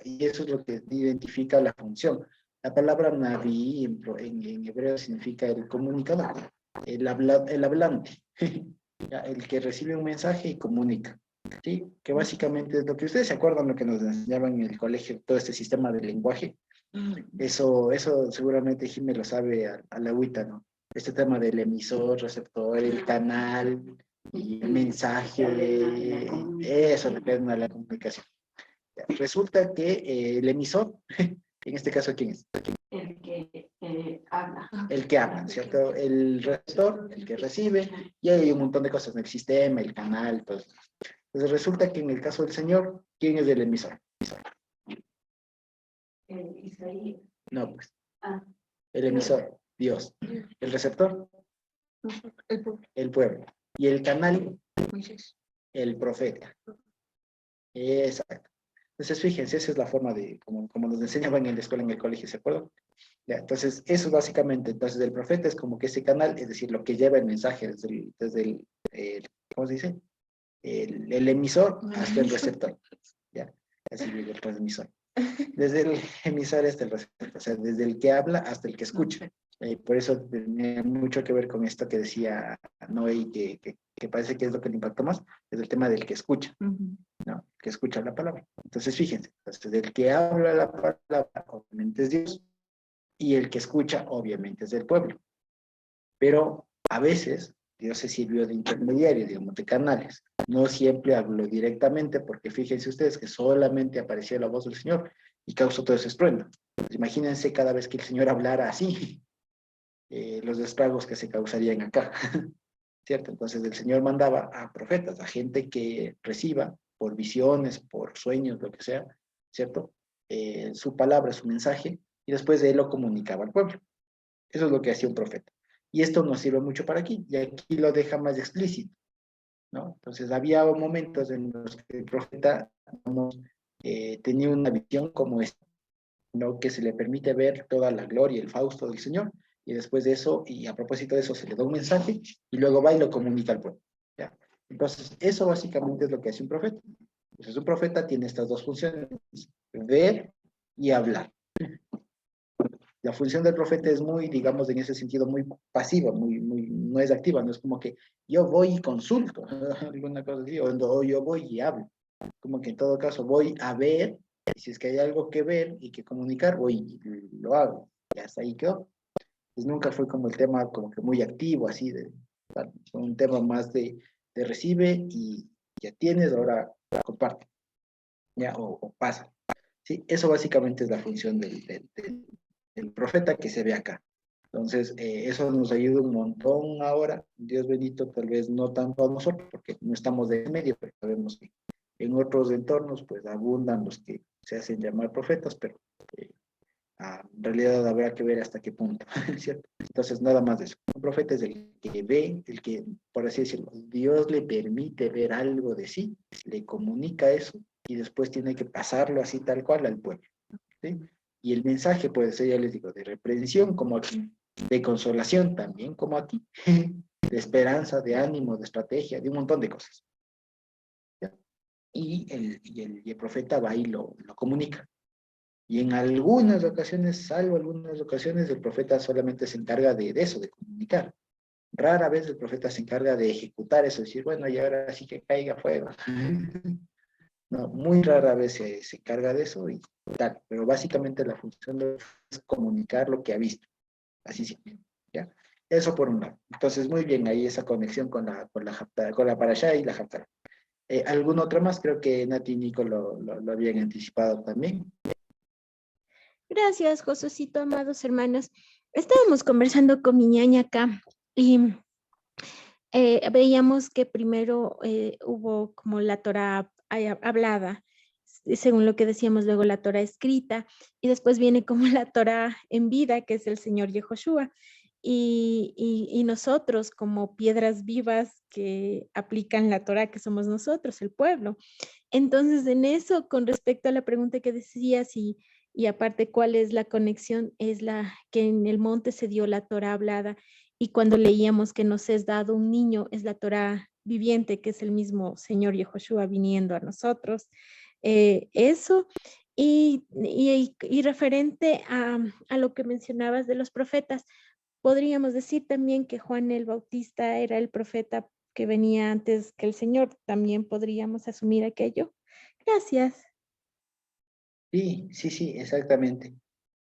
y eso es lo que identifica la función. La palabra naví en hebreo significa el comunicador, el hablante, ¿ya? El que recibe un mensaje y comunica. ¿Sí? Que básicamente es lo que ustedes se acuerdan, lo que nos enseñaban en el colegio, todo este sistema de lenguaje. Eso seguramente Jimé lo sabe a la agüita, ¿no? Este tema del emisor, receptor, el canal, y el mensaje, eso depende de la comunicación. Resulta que el emisor, en este caso, ¿quién es? El que habla. El que habla, ¿cierto? El receptor, el que recibe, y hay un montón de cosas en el sistema, el canal, pues. Entonces resulta que en el caso del Señor, ¿quién es el emisor? Isaías. No, pues. Ah. El emisor, Dios. El receptor, el pueblo. Y el canal, el profeta. Exacto. Entonces, fíjense, esa es la forma de, como nos enseñaban en la escuela, en el colegio, ¿se acuerdan? Ya, entonces, eso básicamente, entonces el profeta es como que ese canal, es decir, lo que lleva el mensaje desde ¿cómo se dice? El emisor hasta el receptor. Ya, así digo, el transmisor. Desde el emisor hasta el receptor, o sea, desde el que habla hasta el que escucha. Por eso tiene mucho que ver con esto que decía Noé, que parece que es lo que le impactó más, es el tema del que escucha, ¿no? Que escucha la palabra. Entonces, fíjense, entonces, del que habla la palabra, obviamente es Dios, y el que escucha, obviamente es del pueblo. Pero a veces Dios se sirvió de intermediario, digamos, de canales. No siempre habló directamente, porque fíjense ustedes que solamente aparecía la voz del Señor y causó todo ese estruendo. Pues imagínense cada vez que el Señor hablara así, los estragos que se causarían acá, ¿cierto? Entonces el Señor mandaba a profetas, a gente que reciba por visiones, por sueños, lo que sea, ¿cierto? Su palabra, su mensaje, y después de él lo comunicaba al pueblo. Eso es lo que hacía un profeta. Y esto nos sirve mucho para aquí, y aquí lo deja más explícito, ¿no? Entonces había momentos en los que el profeta, digamos, tenía una visión como esta, ¿no? Que se le permite ver toda la gloria, el Fausto del Señor, y después de eso, y a propósito de eso, se le da un mensaje, y luego va y lo comunica al pueblo, ¿ya? Entonces, eso básicamente es lo que hace un profeta. Entonces, un profeta tiene estas dos funciones, ver y hablar. La función del profeta es muy, digamos, en ese sentido, muy pasiva, no es activa, no es como que yo voy y consulto, alguna cosa así, o yo voy y hablo. Como que en todo caso voy a ver, y si es que hay algo que ver y que comunicar, voy y lo hago. Y hasta ahí quedó. Pues nunca fue como el tema como que muy activo, así, fue un tema más de recibe y ya tienes, ahora comparte, ya, o pasa. ¿Sí? Eso básicamente es la función del profeta que se ve acá. Entonces, eso nos ayuda un montón ahora. Dios bendito, tal vez no tanto a nosotros, porque no estamos de medio, pero sabemos que en otros entornos, pues abundan los que se hacen llamar profetas, pero en realidad habrá que ver hasta qué punto, ¿cierto? Entonces, nada más de eso. Un profeta es el que ve, el que, por así decirlo, Dios le permite ver algo de sí, le comunica eso y después tiene que pasarlo así tal cual al pueblo, ¿sí? Y el mensaje puede ser, ya les digo, de reprensión como aquí, de consolación también como aquí, de esperanza, de ánimo, de estrategia, de un montón de cosas. ¿Ya? Y el profeta va y lo comunica. Y en algunas ocasiones, salvo algunas ocasiones, el profeta solamente se encarga de eso, de comunicar. Rara vez el profeta se encarga de ejecutar eso, decir, bueno, y ahora sí que caiga fuego. No, muy rara vez se encarga de eso y tal, pero básicamente la función es comunicar lo que ha visto, así siempre, ¿ya? Eso por un lado. Entonces, muy bien, ahí esa conexión con la parashá y la haftarah. ¿Algún otro más? Creo que Nati y Nico lo habían anticipado también. Gracias, Josucito, amados hermanos. Estábamos conversando con mi ñaña acá y veíamos que primero hubo como la Torah hablada, según lo que decíamos, luego la Torah escrita, y después viene como la Torah en vida, que es el Señor Yehoshua, y nosotros como piedras vivas que aplican la Torah, que somos nosotros, el pueblo. Entonces, en eso, con respecto a la pregunta que decías y aparte cuál es la conexión, es la que en el monte se dio la Torah hablada y cuando leíamos que nos es dado un niño, es la Torah viviente, que es el mismo Señor Yehoshua viniendo a nosotros. Eso. Y referente a lo que mencionabas de los profetas, podríamos decir también que Juan el Bautista era el profeta que venía antes que el Señor. También podríamos asumir aquello. Gracias. Sí, exactamente.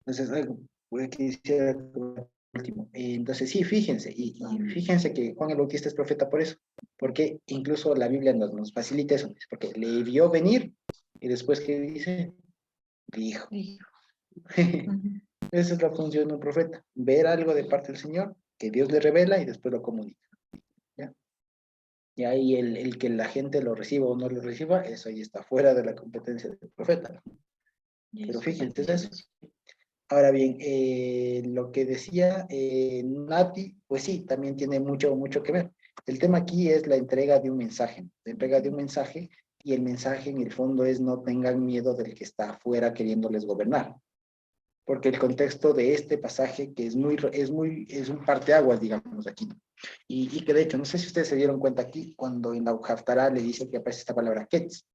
Entonces, voy a quisiera último. Entonces, sí, fíjense, y fíjense que Juan el Bautista es profeta por eso, porque incluso la Biblia nos facilita eso, porque le vio venir y después, ¿qué dice? Dijo. Esa es la función de un profeta, ver algo de parte del Señor, que Dios le revela y después lo comunica. ¿Ya? Y ahí el que la gente lo reciba o no lo reciba, eso ahí está fuera de la competencia del profeta. Pero fíjense, es eso. Ahora bien, lo que decía Nati, pues sí, también tiene mucho que ver. El tema aquí es la entrega de un mensaje, la entrega de un mensaje, y el mensaje en el fondo es no tengan miedo del que está afuera queriéndoles gobernar. Porque el contexto de este pasaje, que es un parteaguas, digamos, aquí. Y que de hecho, no sé si ustedes se dieron cuenta aquí, cuando en la Haftarah le dice que aparece esta palabra Ketz,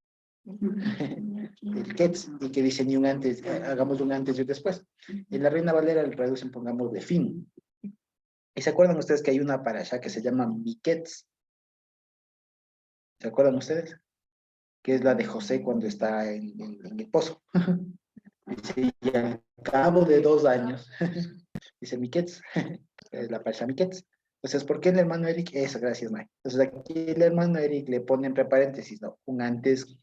el Ketz, y que dice ni un antes, hagamos un antes y un después. En la Reina Valera el traducen, pongamos, de fin. ¿Y se acuerdan ustedes que hay una parasha que se llama Miketz? ¿Se acuerdan ustedes? Que es la de José cuando está en el pozo. Dice, y al cabo de 2 años, dice Miketz, es la parasha Miketz. Entonces, ¿por qué el hermano Eric? Eso, gracias, Mike. Entonces, aquí el hermano Eric le pone entre paréntesis, ¿no? Un antes.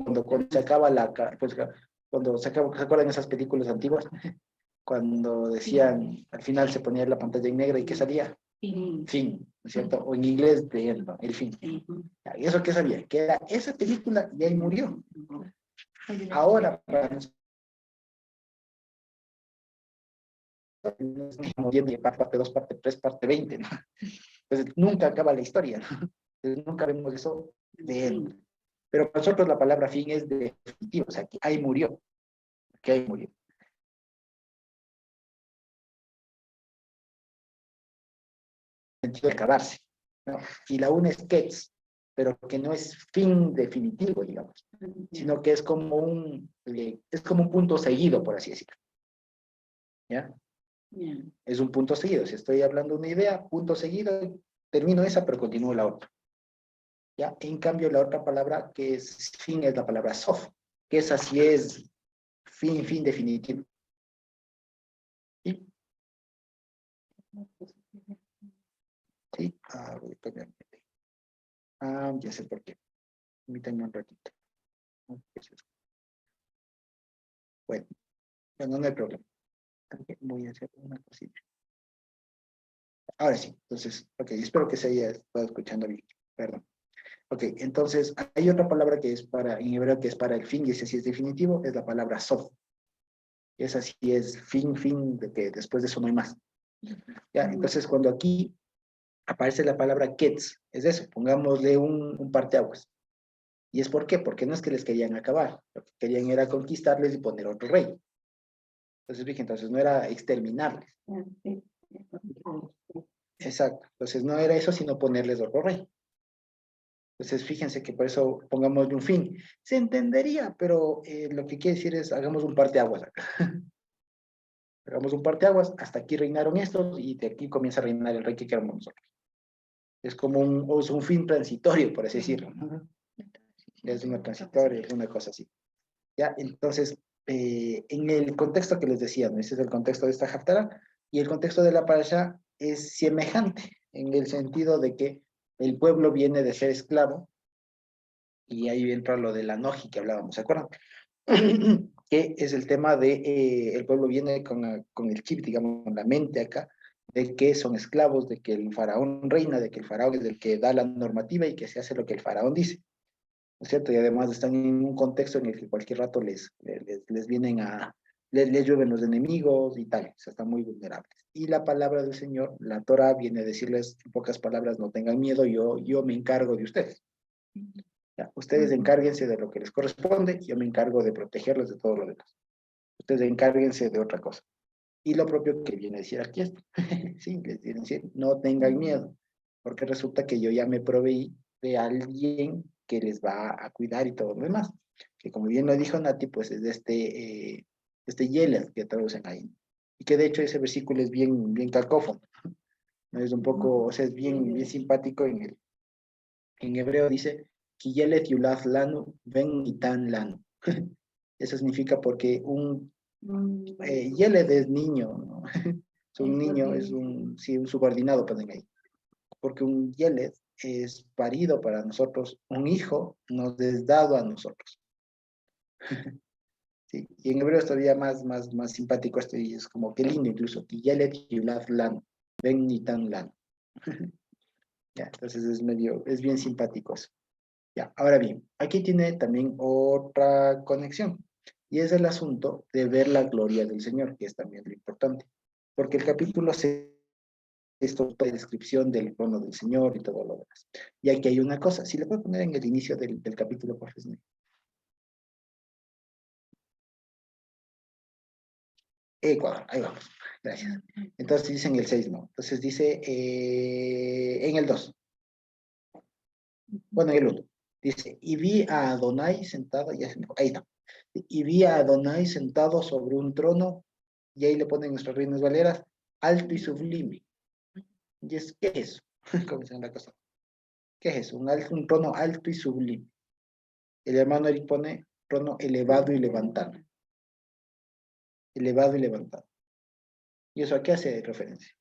Cuando se acaba pues, cuando se acuerdan esas películas antiguas, cuando decían, al final se ponía la pantalla en negra y ¿qué salía? Fin, ¿no es cierto? O en inglés, el fin. ¿Y eso qué sabía? Que era esa película y ahí murió. Ahora, para parte 2, parte 3, parte 20, ¿no? Entonces nunca acaba la historia, ¿no? Entonces, nunca vemos eso de él. Pero para nosotros la palabra fin es definitivo, o sea, que ahí murió, que ahí murió. Sentido de acabarse, ¿no? Y la una es Ketz, pero que no es fin definitivo, digamos, sino que es como un punto seguido, por así decirlo. ¿Ya? Bien. Es un punto seguido. Si estoy hablando de una idea, punto seguido, termino esa, pero continúo la otra. ¿Ya? En cambio, la otra palabra que es fin es la palabra sof, que esa sí es fin definitivo. ¿Sí? Sí. Ah, voy a cambiar. Ah, ya sé por qué. Permítanme un ratito. Bueno, no hay problema. Voy a hacer una cosita. Ahora sí, entonces, ok, espero que se haya estado escuchando bien. Perdón. Ok, entonces, hay otra palabra que es en hebreo, que es para el fin, y ese sí es definitivo, es la palabra sof. Esa sí es fin, de que después de eso no hay más. ¿Ya? Entonces, cuando aquí aparece la palabra ketz, es eso, pongámosle un parteaguas. ¿Y es por qué? Porque no es que les querían acabar, lo que querían era conquistarles y poner otro rey. Entonces no era exterminarles. Exacto, entonces no era eso, sino ponerles otro rey. Entonces, fíjense que por eso pongamos un fin. Se entendería, pero lo que quiere decir es, hagamos un parteaguas acá. Hagamos un parteaguas, hasta aquí reinaron estos, y de aquí comienza a reinar el rey que queremos nosotros. Es como un fin transitorio, por así decirlo. Es una transitoria, es una cosa así. ¿Ya? Entonces, en el contexto que les decía, ¿no? Ese es el contexto de esta Haftarah, y el contexto de la parasha es semejante, en el sentido de que el pueblo viene de ser esclavo, y ahí entra lo de la noji que hablábamos, ¿se acuerdan? Que es el tema de el pueblo viene con el chip, digamos, con la mente acá, de que son esclavos, de que el faraón reina, de que el faraón es el que da la normativa y que se hace lo que el faraón dice, ¿no es cierto? Y además están en un contexto en el que cualquier rato les vienen les llueven los enemigos y tal, o sea, están muy vulnerables. Y la palabra del Señor, la Torah, viene a decirles, en pocas palabras, no tengan miedo, yo me encargo de ustedes. ¿Ya? Ustedes encárguense de lo que les corresponde, yo me encargo de protegerlos de todo lo demás. Ustedes encárguense de otra cosa. Y lo propio que viene a decir aquí esto. Sí, les viene a decir, no tengan miedo, porque resulta que yo ya me proveí de alguien que les va a cuidar y todo lo demás. Que como bien lo dijo Nati, pues es de este Yeled que traducen ahí. Y que de hecho ese versículo es bien cacófono. ¿No? Es un poco, o sea, es bien simpático en hebreo dice, Kiyelet Yulaf Lanu, Ven Itan Lanu. Eso significa porque Yeled es niño, ¿no? Es un niño, es un subordinado, ponen ahí. Porque un Yeled es parido para nosotros, un hijo nos es dado a nosotros. Sí, y en hebreo es todavía más simpático esto, y es como que lindo incluso, Kiyelet Yulaf Lanu, Ven Itan Lanu. Ya, entonces es bien simpático eso. Ya, ahora bien, aquí tiene también otra conexión, y es el asunto de ver la gloria del Señor, que es también lo importante, porque el capítulo 6 es toda la descripción del trono del Señor y todo lo demás. Y aquí hay una cosa, si le puedo poner en el inicio del capítulo, por favor. Ecuador, ahí vamos, gracias. Entonces dice en el 6, ¿no? Entonces dice en el 2, bueno, en el 1, dice, y vi a Adonai sentado, ya se me fue, ahí está. Y vi a Adonai sentado sobre un trono, y ahí le ponen nuestras reinas valeras, alto y sublime. ¿Y qué es eso? ¿Cómo se llama la cosa? ¿Qué es eso? Un trono alto y sublime. El hermano Eric pone trono elevado y levantado. Elevado y levantado. ¿Y eso a qué hace referencia?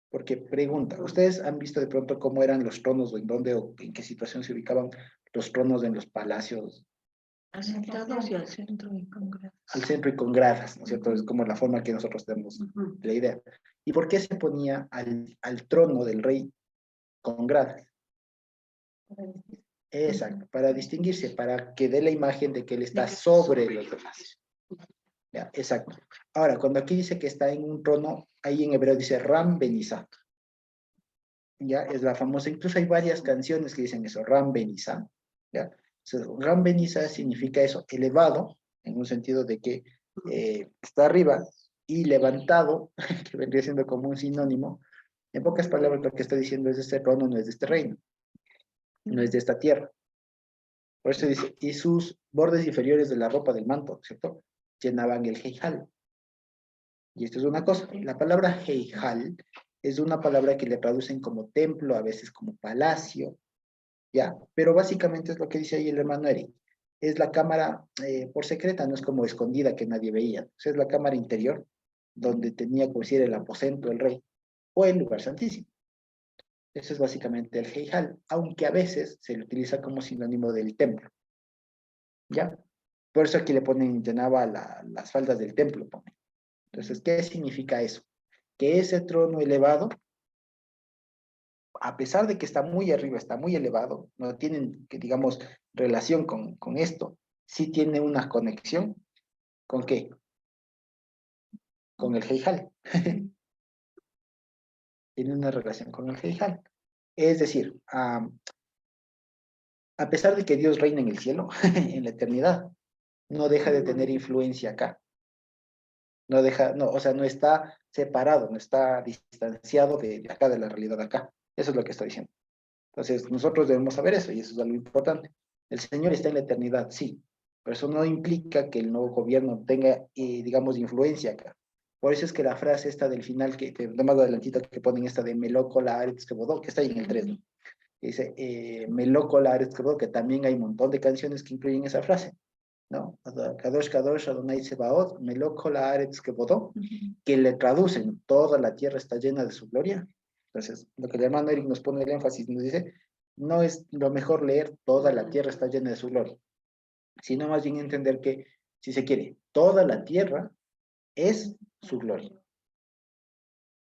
Porque pregunta, ¿ustedes han visto de pronto cómo eran los tronos, o en dónde o en qué situación se ubicaban los tronos en los palacios? Asentados y al centro y con gradas. Al centro y con gradas, ¿no es cierto? Es como la forma que nosotros tenemos la idea. ¿Y por qué se ponía al trono del rey con gradas? Exacto, para distinguirse, para que dé la imagen de que él está sobre los demás. Ya, exacto. Ahora, cuando aquí dice que está en un trono, ahí en hebreo dice Ram Benizá. Ya, es la famosa, incluso hay varias canciones que dicen eso, Ram Benizá. Ya, entonces, Ram Benizá significa eso, elevado, en un sentido de que está arriba, y levantado, que vendría siendo como un sinónimo. En pocas palabras, lo que está diciendo es este trono, no es de este reino, no es de esta tierra. Por eso dice, y sus bordes inferiores de la ropa del manto, ¿cierto? Llenaban el Heijal. Y esto es una cosa, la palabra Heijal es una palabra que le traducen como templo, a veces como palacio, ya, pero básicamente es lo que dice ahí el hermano Eric. Es la cámara por secreta, no es como escondida que nadie veía. O sea, es la cámara interior, donde tenía que decir el aposento del rey, o el lugar santísimo. Eso es básicamente el Heijal, aunque a veces se le utiliza como sinónimo del templo. ¿Ya? Por eso aquí le ponen, llenaba las faldas del templo, ponen. Entonces, ¿qué significa eso? Que ese trono elevado, a pesar de que está muy arriba, está muy elevado, no tienen, que digamos, relación con esto, sí tiene una conexión. ¿Con qué? Con el Heijal. Tiene una relación con el Heijal. Es decir, a pesar de que Dios reina en el cielo, en la eternidad, no deja de tener influencia acá. No deja, no, o sea, no está separado, no está distanciado de acá, de la realidad de acá. Eso es lo que está diciendo. Entonces, nosotros debemos saber eso, y eso es algo importante. El Señor está en la eternidad, sí, pero eso no implica que el nuevo gobierno tenga, digamos, influencia acá. Por eso es que la frase esta del final, que más adelantito que ponen esta de Meloco la Aretz Kebodó, que está ahí en el 3, ¿no? Dice, Meloco la Aretz Kebodó, que también hay un montón de canciones que incluyen esa frase, ¿no? Kadosh, Kadosh, Adonai Sebaot, Meloco la Aretz Kebodó, que le traducen, toda la tierra está llena de su gloria. Entonces, lo que el hermano Eric nos pone el énfasis, nos dice, no es lo mejor leer toda la tierra está llena de su gloria, sino más bien entender que, si se quiere, toda la tierra es su gloria.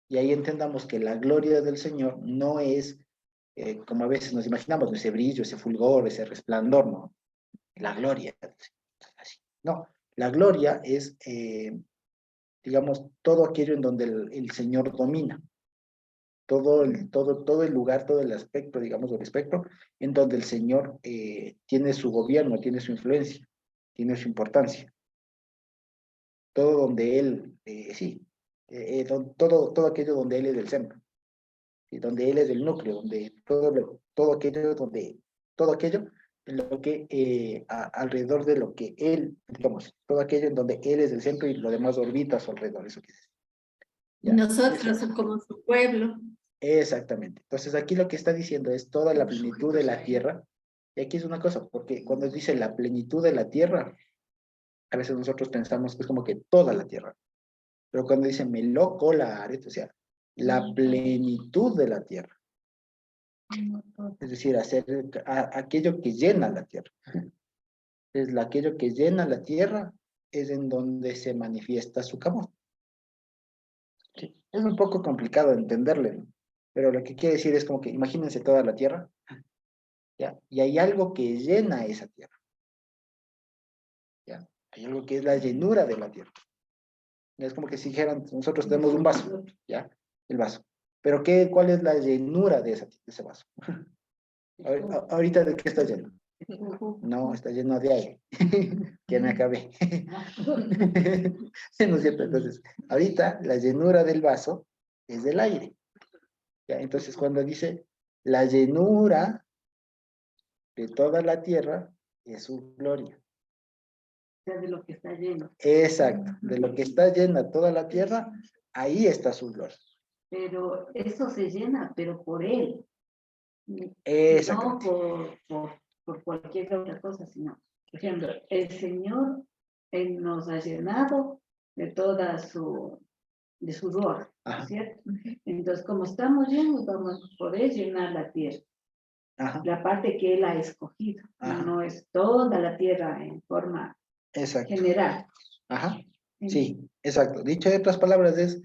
Y ahí entendamos que la gloria del Señor no es, como a veces nos imaginamos, ese brillo, ese fulgor, ese resplandor, ¿no? La gloria. Así. No, la gloria es, digamos, todo aquello en donde el Señor domina. Todo el lugar, todo el aspecto, digamos, del espectro, en donde el Señor tiene su gobierno, tiene su influencia, tiene su importancia. Todo donde Él, sí, todo aquello donde Él es el centro, y donde Él es el núcleo, donde todo aquello en lo que, alrededor de lo que Él, digamos, todo aquello en donde Él es el centro y lo demás orbita a su alrededor, eso quiere decir. ¿Ya? Nosotros somos su pueblo. Exactamente. Entonces aquí lo que está diciendo es toda la plenitud de la tierra. Y aquí es una cosa, porque cuando dice la plenitud de la tierra, a veces nosotros pensamos que es como que toda la tierra. Pero cuando dice meloco la aret, o sea, la plenitud de la tierra. Es decir, hacer aquello que llena la tierra. Es aquello que llena la tierra es en donde se manifiesta su camón. Sí. Es un poco complicado entenderle, ¿no? Pero lo que quiere decir es como que imagínense toda la tierra, ¿ya? Y hay algo que llena esa tierra, ¿ya? Hay algo que es la llenura de la tierra. Es como que si dijeran, nosotros tenemos un vaso, ¿ya? El vaso. Pero ¿cuál es la llenura de ese vaso? Ahorita, ¿de qué está lleno? No, está lleno de aire. Que me acabé. ¿No es cierto? Entonces, ahorita la llenura del vaso es del aire. ¿Ya? Entonces, cuando dice la llenura de toda la tierra es su gloria. De lo que está lleno. Exacto, de lo que está llena toda la tierra, ahí está su gloria. Pero eso se llena, pero por él. Exactamente. No por cualquier otra cosa, sino, por ejemplo, el Señor Él nos ha llenado de toda de su rol, ¿cierto? Entonces, como estamos llenos, vamos a poder llenar la tierra. Ajá. La parte que Él ha escogido, no es toda la tierra en forma general. Ajá. Sí, exacto. Dicho de otras palabras, es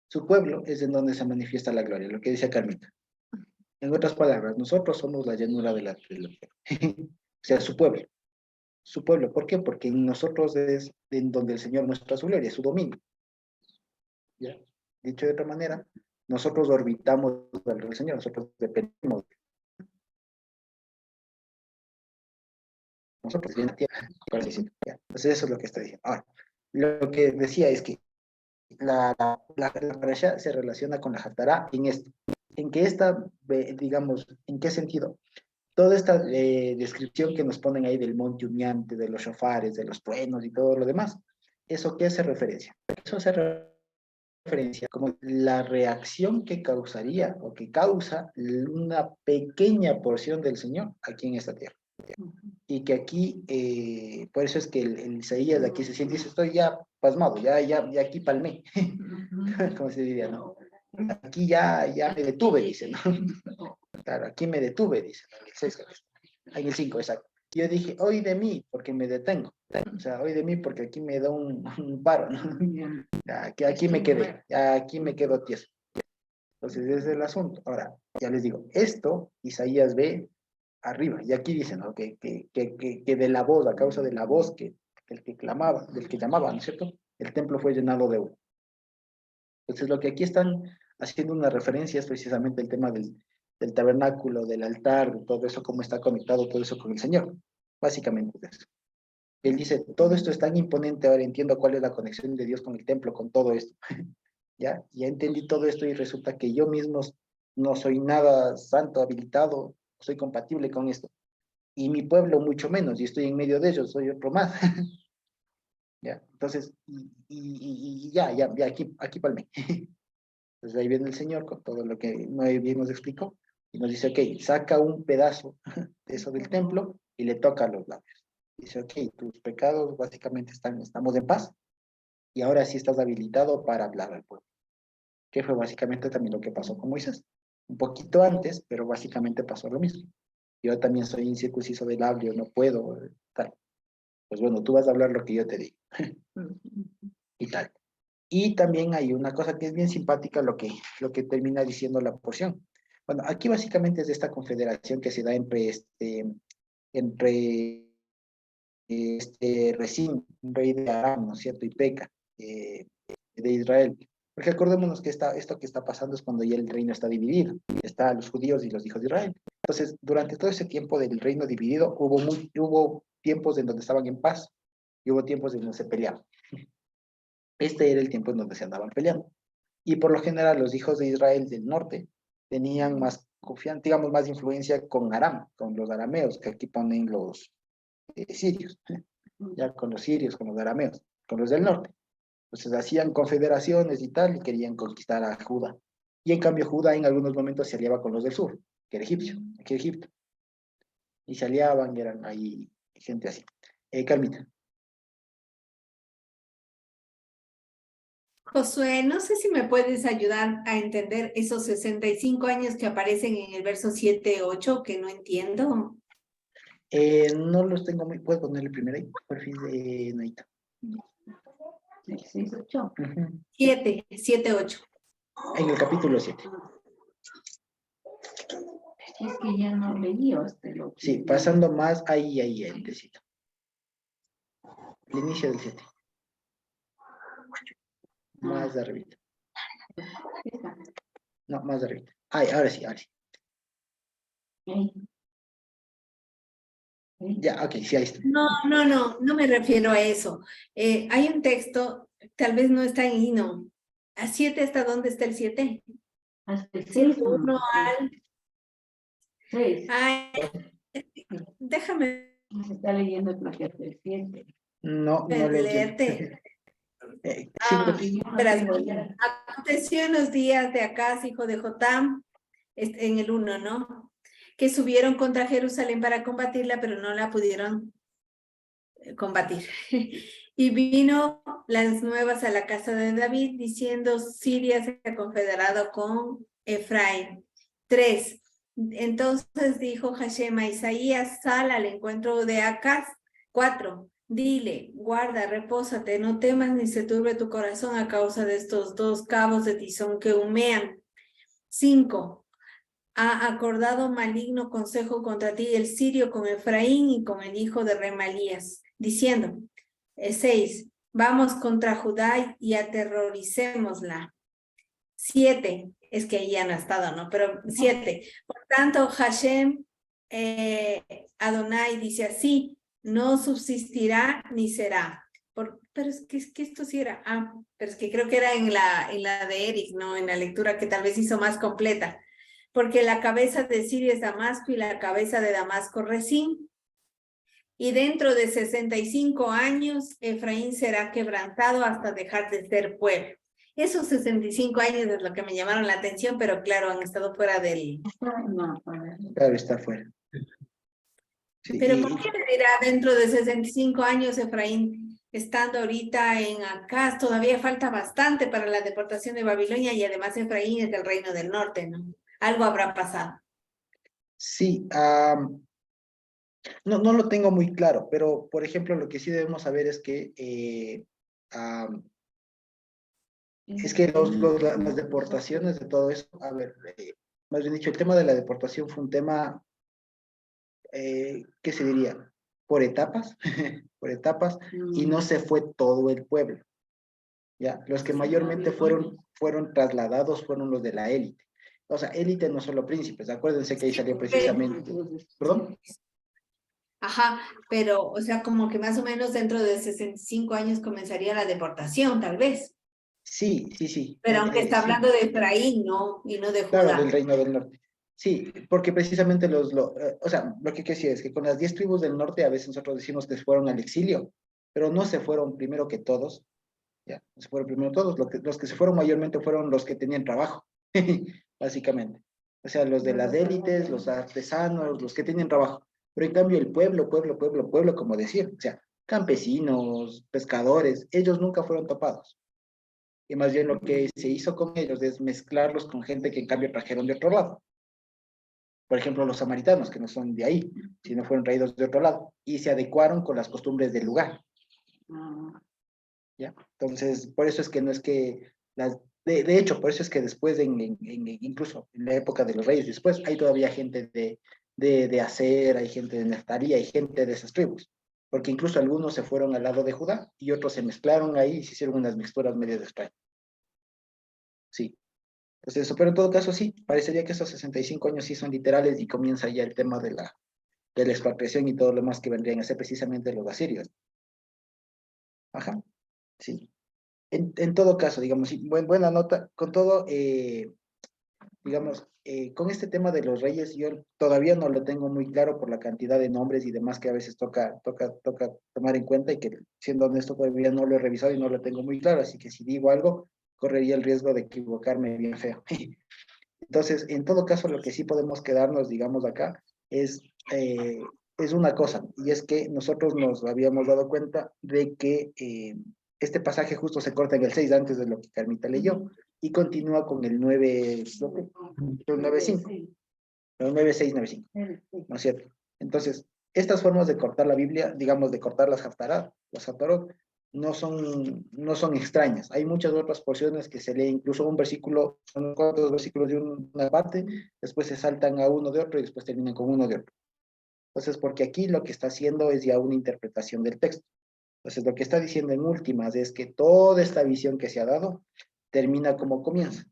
su pueblo es en donde se manifiesta la gloria, lo que dice Carmita. En otras palabras, nosotros somos la llanura de la tierra. O sea, su pueblo. su pueblo. ¿Por qué? Porque en nosotros es en donde el Señor muestra su gloria, su dominio. ¿Ya? Dicho de otra manera, nosotros orbitamos alrededor del Señor, nosotros dependemos. Nosotros en la tierra. Entonces eso es lo que está diciendo. Ahora, lo que decía es que la parasha se relaciona con la Hatará en esto. En que esta, digamos, ¿en qué sentido? Toda esta descripción que nos ponen ahí del monte humeante, de los shofares, de los truenos y todo lo demás, ¿eso qué hace referencia? Eso hace referencia como la reacción que causaría o que causa una pequeña porción del Señor aquí en esta tierra. Y que aquí, por eso es que el Isaías de aquí se siente, dice, estoy ya pasmado, ya aquí palmé, como se diría, ¿no? Aquí ya me detuve, dice, ¿no? Claro, aquí me detuve, dice, en el 6, en el 5, exacto. Yo dije, hoy de mí, porque me detengo. O sea, hoy de mí, porque aquí me da un paro, ¿no? Ya, que aquí me quedé, ya aquí me quedo tieso. Entonces, ese es el asunto. Ahora, ya les digo, esto Isaías ve arriba, y aquí dicen, ¿no? Que de la voz, a causa de la voz el que clamaba, del que llamaba, ¿no es cierto? El templo fue llenado de humo. Entonces, lo que aquí están haciendo una referencia es precisamente el tema del tabernáculo, del altar, de todo eso, cómo está conectado todo eso con el Señor. Básicamente es eso. Él dice, todo esto es tan imponente, ahora entiendo cuál es la conexión de Dios con el templo, con todo esto. ¿Ya? Ya entendí todo esto y resulta que yo mismo no soy nada santo, habilitado, no soy compatible con esto. Y mi pueblo mucho menos, y estoy en medio de ellos, soy otro más. ¿Ya? Entonces, ya, aquí palmé. Entonces ahí viene el Señor con todo lo que bien nos explicó y nos dice, ok, saca un pedazo de eso del templo y le toca a los labios. Dice, ok, tus pecados básicamente estamos en paz y ahora sí estás habilitado para hablar al pueblo. Que fue básicamente también lo que pasó con Moisés. Un poquito antes, pero básicamente pasó lo mismo. Yo también soy incircunciso del labio, no puedo, tal. Pues bueno, tú vas a hablar lo que yo te digo. Y tal. Y también hay una cosa que es bien simpática, lo que termina diciendo la porción. Bueno, aquí básicamente es de esta confederación que se da entre Resín, un rey de Aram, ¿no es cierto? Y Peca, de Israel. Porque acordémonos que esto que está pasando es cuando ya el reino está dividido. Están los judíos y los hijos de Israel. Entonces, durante todo ese tiempo del reino dividido, hubo tiempos en donde estaban en paz y hubo tiempos en donde se peleaban. Este era el tiempo en donde se andaban peleando. Y por lo general los hijos de Israel del norte tenían más confianza, digamos, más influencia con Aram, con los arameos, que aquí ponen los sirios, ya con los sirios, con los arameos, con los del norte. Entonces hacían confederaciones y tal, y querían conquistar a Judá. Y en cambio Judá en algunos momentos se aliaba con los del sur, que era egipcio, aquí Egipto. Y se aliaban, y eran ahí gente así. Carmita. Josué, no sé si me puedes ayudar a entender esos 65 años que aparecen en el verso 7-8, que no entiendo. No los tengo muy... ¿Puedes ponerle primero ahí? Perfil de Naita. 6-8. 7-8. En el capítulo 7. Es que ya no leí lo que... Sí, pasando más ahí, antesito. El inicio del 7. Más de arribita. No, más de arribita. Ay, ahora sí. Ya, ok, sí, ahí está. No me refiero a eso. Hay un texto, tal vez no está en Hino. ¿A 7 hasta dónde está el 7? Hasta el 6. 1 al 6. Ay, déjame Se está leyendo el hasta el 7. No le entiendo. leerte. Sí, Verás, aconteció en los días de Acaz, hijo de Jotam, en el 1, ¿no? Que subieron contra Jerusalén para combatirla, pero no la pudieron combatir. Y vino las nuevas a la casa de David, diciendo, Siria se ha confederado con Efraín. 3. Entonces dijo Hashem a Isaías, sal al encuentro de Acaz. 4. Dile, guarda, repósate, no temas ni se turbe tu corazón a causa de estos 2 cabos de tizón que humean. 5. ha acordado maligno consejo contra ti el sirio con Efraín y con el hijo de Remalías, diciendo, 6, vamos contra Judá y aterroricémosla. 7, es que ahí ya no ha estado, ¿no? Pero 7, por tanto, Hashem Adonai dice así, no subsistirá ni será. Pero es que esto sí era, pero es que creo que era en la de Eric, ¿no? En la lectura que tal vez hizo más completa. Porque la cabeza de Siria es Damasco y la cabeza de Damasco Resín. Y dentro de 65 años, Efraín será quebrantado hasta dejar de ser pueblo. Esos 65 años es lo que me llamaron la atención, pero claro, han estado fuera del... Claro, está fuera. Sí, Pero ¿por qué me dirá dentro de 65 años, Efraín, estando ahorita en Acaz, todavía falta bastante para la deportación de Babilonia y además Efraín es del reino del norte, ¿no? Algo habrá pasado. sí, no lo tengo muy claro, pero por ejemplo, lo que sí debemos saber es que las deportaciones de todo eso, a ver, más bien dicho, el tema de la deportación fue un tema, ¿qué se diría? Por etapas, por etapas, y no se fue todo el pueblo. ¿Ya? Los que mayormente fueron trasladados fueron los de la élite. O sea, élite no solo príncipes, acuérdense que ahí salió precisamente. ¿Perdón? Ajá, pero, o sea, como que más o menos dentro de 65 años comenzaría la deportación, tal vez. Sí, sí, sí. Pero aunque está Sí. hablando de Efraín, ¿no? Y no de Judá. Claro, del reino del norte. Sí, porque precisamente o sea, lo que quiero decir es que con las 10 tribus del norte a veces nosotros decimos que fueron al exilio, pero no se fueron primero que todos, ya, no se fueron primero todos, los que se fueron mayormente fueron los que tenían trabajo, básicamente. O sea, los de las élites, los artesanos, los que tenían trabajo. Pero en cambio el pueblo, como decir, o sea, campesinos, pescadores, ellos nunca fueron topados. Y más bien lo que se hizo con ellos es mezclarlos con gente que en cambio trajeron de otro lado. Por ejemplo, los samaritanos, que no son de ahí, sino fueron traídos de otro lado, y se adecuaron con las costumbres del lugar. ¿Ya? Entonces, por eso es que no es que, de hecho, por eso es que después, incluso en la época de los reyes, después hay todavía gente de Aser, hay gente de Neftalí, hay gente de esas tribus, porque incluso algunos se fueron al lado de Judá y otros se mezclaron ahí y se hicieron unas mixturas medio extrañas. Sí. Entonces, eso, pero en todo caso sí, parecería que esos 65 años sí son literales y comienza ya el tema de la expatriación y todo lo más que vendrían a ser precisamente los asirios. Ajá, sí. En todo caso, digamos, sí, buena nota, con todo, digamos, con este tema de los reyes, yo todavía no lo tengo muy claro por la cantidad de nombres y demás que a veces toca tomar en cuenta y que, siendo honesto, todavía no lo he revisado y no lo tengo muy claro, así que si digo algo, correría el riesgo de equivocarme bien feo. Entonces, en todo caso, lo que sí podemos quedarnos, digamos, acá es una cosa, y es que nosotros nos habíamos dado cuenta de que este pasaje justo se corta en el 6 antes de lo que Carmita leyó, y continúa con el 9, el 9.5, el 9.6, 9.5, ¿no es cierto? Entonces, estas formas de cortar la Biblia, digamos, de cortar las Haftarot, no son extrañas. Hay muchas otras porciones que se lee incluso un versículo, son 4 versículos de una parte, después se saltan a uno de otro y después terminan con uno de otro. Entonces, porque aquí lo que está haciendo es ya una interpretación del texto. Entonces, lo que está diciendo en últimas es que toda esta visión que se ha dado termina como comienza.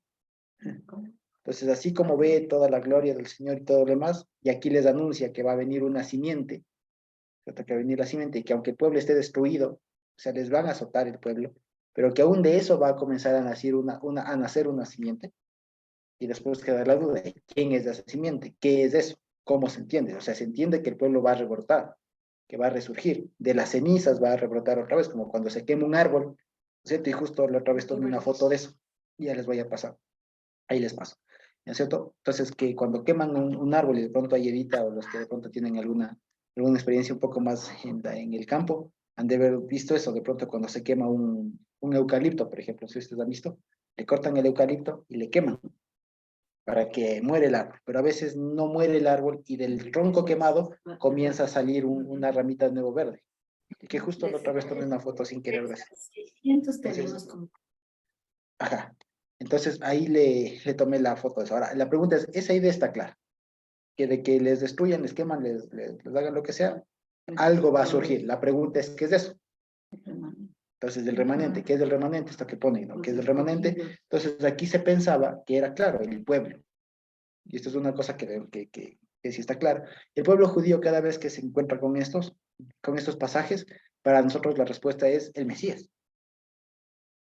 Entonces, así como ve toda la gloria del Señor y todo lo demás, y aquí les anuncia que va a venir una simiente, que va a venir la simiente, y que aunque el pueblo esté destruido, o sea, les van a azotar el pueblo, pero que aún de eso va a comenzar a nacer una simiente, y después queda la duda de quién es esa simiente, qué es eso, cómo se entiende. O sea, se entiende que el pueblo va a rebrotar, que va a resurgir, de las cenizas va a rebrotar otra vez, como cuando se quema un árbol, ¿cierto? Y justo la otra vez tomé una foto de eso, y ya les voy a pasar, ahí les paso, ¿no es cierto? Entonces, que cuando queman un árbol y de pronto hay Edita o los que de pronto tienen alguna experiencia un poco más en el campo, han de haber visto eso, de pronto cuando se quema un eucalipto, por ejemplo, si ustedes han visto, le cortan el eucalipto y le queman para que muere el árbol, pero a veces no muere el árbol y del tronco quemado comienza a salir una ramita de nuevo verde, y que justo la otra vez tomé una foto sin querer de eso. 600 tenemos como... Ajá. Entonces ahí le tomé la foto de eso. Ahora, la pregunta es, esa idea está clara, que de que les destruyan, les queman, les hagan lo que sea, algo va a surgir. La pregunta es, ¿qué es eso? Entonces, del remanente, ¿qué es el remanente? Esto que pone, ¿no? ¿Qué es el remanente? Entonces, aquí se pensaba que era claro, el pueblo. Y esto es una cosa que sí está clara. El pueblo judío, cada vez que se encuentra con estos pasajes, para nosotros la respuesta es el Mesías.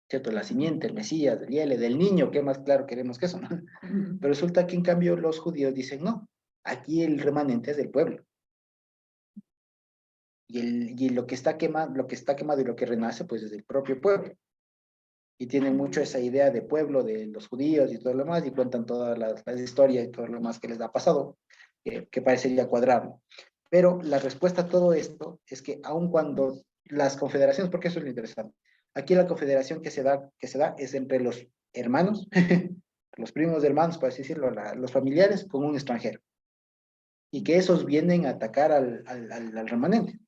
¿Cierto? La simiente, el Mesías, el Yele, del niño, ¿qué más claro queremos que eso, no? Pero resulta que en cambio los judíos dicen, no, aquí el remanente es del pueblo. Y lo que está quemado y lo que renace, pues es del propio pueblo. Y tienen mucho esa idea de pueblo, de los judíos y todo lo demás, y cuentan todas las historias y todo lo más que les ha pasado, que parecería cuadrarlo. Pero la respuesta a todo esto es que aun cuando las confederaciones, porque eso es lo interesante, aquí la confederación que se da es entre los hermanos, los primos hermanos, por así decirlo, los familiares, con un extranjero. Y que esos vienen a atacar al remanente.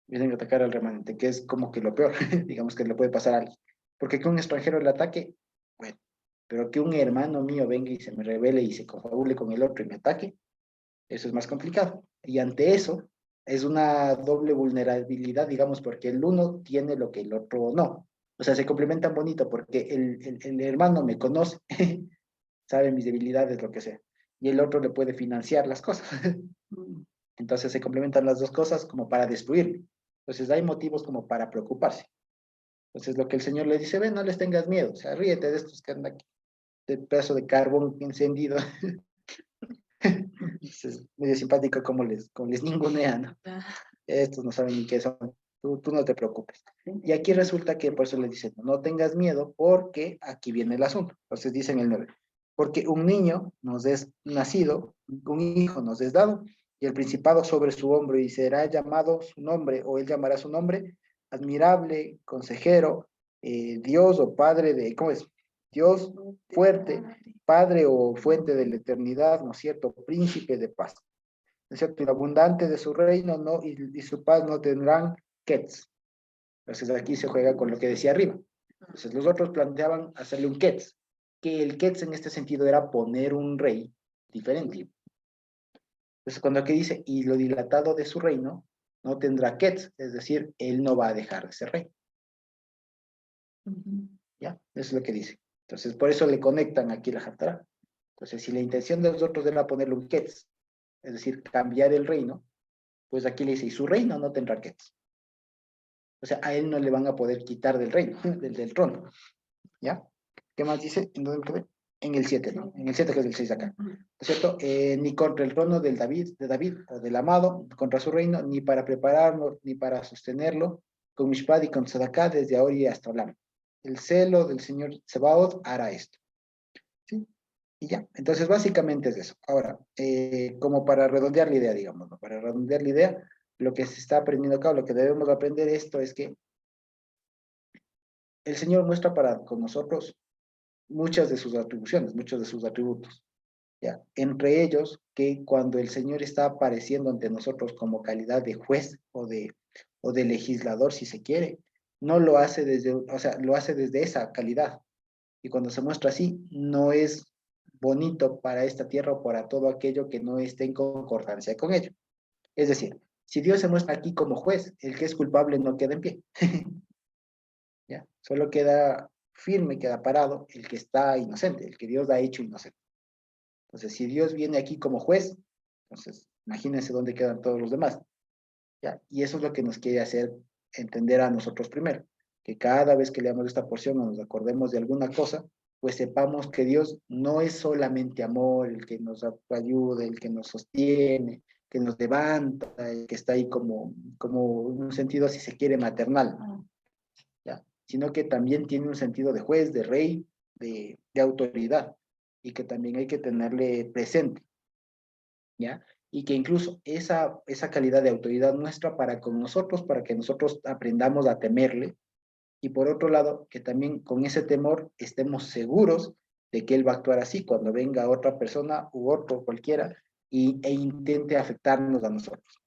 Vienen a atacar al remanente, que es como que lo peor, digamos, que le puede pasar a alguien. Porque que un extranjero le ataque, bueno, pero que un hermano mío venga y se me revele y se confabule con el otro y me ataque, eso es más complicado. Y ante eso, es una doble vulnerabilidad, digamos, porque el uno tiene lo que el otro no. O sea, se complementan bonito porque el hermano me conoce, sabe mis debilidades, lo que sea. Y el otro le puede financiar las cosas. Entonces se complementan las dos cosas como para destruirme. Entonces hay motivos como para preocuparse. Entonces lo que el Señor le dice, ven, no les tengas miedo, o sea, ríete de estos que andan aquí, de pedazo de carbón encendido. Es medio simpático como les ningunean, ¿no? Estos no saben ni qué son, tú no te preocupes. Y aquí resulta que por eso le dicen, no tengas miedo, porque aquí viene el asunto. Entonces dicen el 9, porque un niño nos es nacido, un hijo nos es dado, y el principado sobre su hombro, y será llamado su nombre, o él llamará su nombre, admirable, consejero, Dios o Padre de, ¿cómo es? Dios fuerte, Padre o fuente de la eternidad, ¿no es cierto? Príncipe de paz. ¿No es cierto? El abundante de su reino, ¿no? Y su paz no tendrán quets. Entonces aquí se juega con lo que decía arriba. Entonces los otros planteaban hacerle un quets, que el quets en este sentido era poner un rey diferente. Entonces cuando aquí dice, y lo dilatado de su reino, no tendrá quets, es decir, él no va a dejar de ser rey. ¿Ya? Eso es lo que dice. Entonces por eso le conectan aquí la Haftarah. Entonces si la intención de los otros era ponerle un quets, es decir, cambiar el reino, pues aquí le dice, y su reino no tendrá quets. O sea, a él no le van a poder quitar del reino, del trono. ¿Ya? ¿Qué más dice? ¿En dónde quedé? En el 7, ¿no? En el 7 que es el 6 acá. ¿No es cierto? Ni contra el trono de David o del amado, contra su reino, ni para prepararlo, ni para sostenerlo, con Mishpad y con Sadaká desde ahora y hasta Olam. El celo del Señor Sebaot hará esto. ¿Sí? Y ya. Entonces, básicamente es eso. Ahora, como para redondear la idea, digamos, ¿no? Para redondear la idea, lo que se está aprendiendo acá, lo que debemos aprender esto es que el Señor muestra con nosotros muchas de sus atribuciones, muchos de sus atributos. ¿Ya? Entre ellos, que cuando el Señor está apareciendo ante nosotros como calidad de juez o de legislador, si se quiere, no lo hace o sea, lo hace desde esa calidad. Y cuando se muestra así, no es bonito para esta tierra o para todo aquello que no esté en concordancia con ello. Es decir, si Dios se muestra aquí como juez, el que es culpable no queda en pie. ¿Ya? Solo queda firme, queda parado el que está inocente, el que Dios ha hecho inocente. Entonces, si Dios viene aquí como juez, entonces imagínense dónde quedan todos los demás. ¿Ya? Y eso es lo que nos quiere hacer entender a nosotros primero, que cada vez que leamos esta porción o nos acordemos de alguna cosa, pues sepamos que Dios no es solamente amor, el que nos ayuda, el que nos sostiene, que nos levanta, el que está ahí como en un sentido, si se quiere, maternal, ¿ya? Sino que también tiene un sentido de juez, de rey, de autoridad, y que también hay que tenerle presente, ¿ya? Y que incluso esa calidad de autoridad nuestra para con nosotros, para que nosotros aprendamos a temerle, y por otro lado, que también con ese temor estemos seguros de que Él va a actuar así cuando venga otra persona u otro cualquiera e intente afectarnos a nosotros,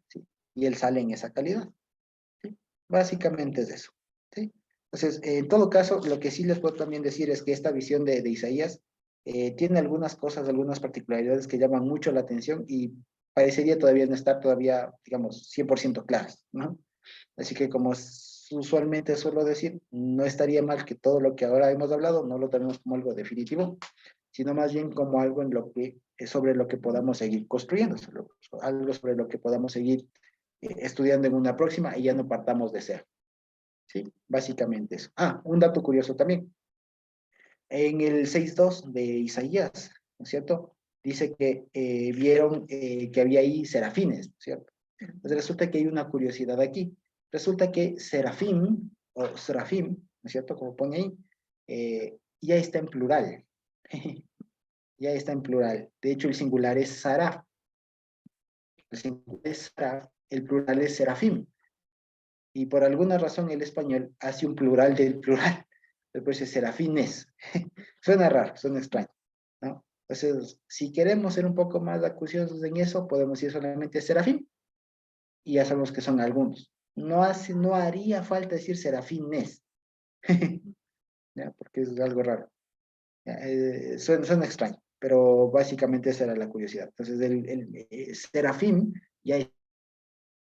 ¿sí? Y Él sale en esa calidad, ¿sí? Básicamente es eso, ¿sí? Entonces, en todo caso, lo que sí les puedo también decir es que esta visión de Isaías tiene algunas cosas, algunas particularidades que llaman mucho la atención y parecería todavía no estar todavía, digamos, 100% claras, ¿no? Así que como usualmente suelo decir, no estaría mal que todo lo que ahora hemos hablado no lo tomemos como algo definitivo, sino más bien como algo en lo que, sobre lo que podamos seguir construyendo, algo sobre lo que podamos seguir estudiando en una próxima y ya no partamos de cero. ¿Sí? Básicamente eso. Ah, un dato curioso también. En el 6.2 de Isaías, ¿no es cierto? Dice que vieron que había ahí serafines, ¿no es cierto? Entonces resulta que hay una curiosidad aquí. Resulta que serafín, o serafín, ¿no es cierto? Como pone ahí, ya está en plural. Ya está en plural. De hecho, el singular es saraf. El singular es saraf, el plural es serafín. Y por alguna razón el español hace un plural del plural. Después es serafines. Suena raro, suena extraño, ¿no? Entonces, si queremos ser un poco más acuciosos en eso, podemos ir solamente serafín. Y ya sabemos que son algunos. No haría falta decir serafines. ¿Ya? Porque es algo raro. Suena extraño, pero básicamente esa era la curiosidad. Entonces, el serafín ya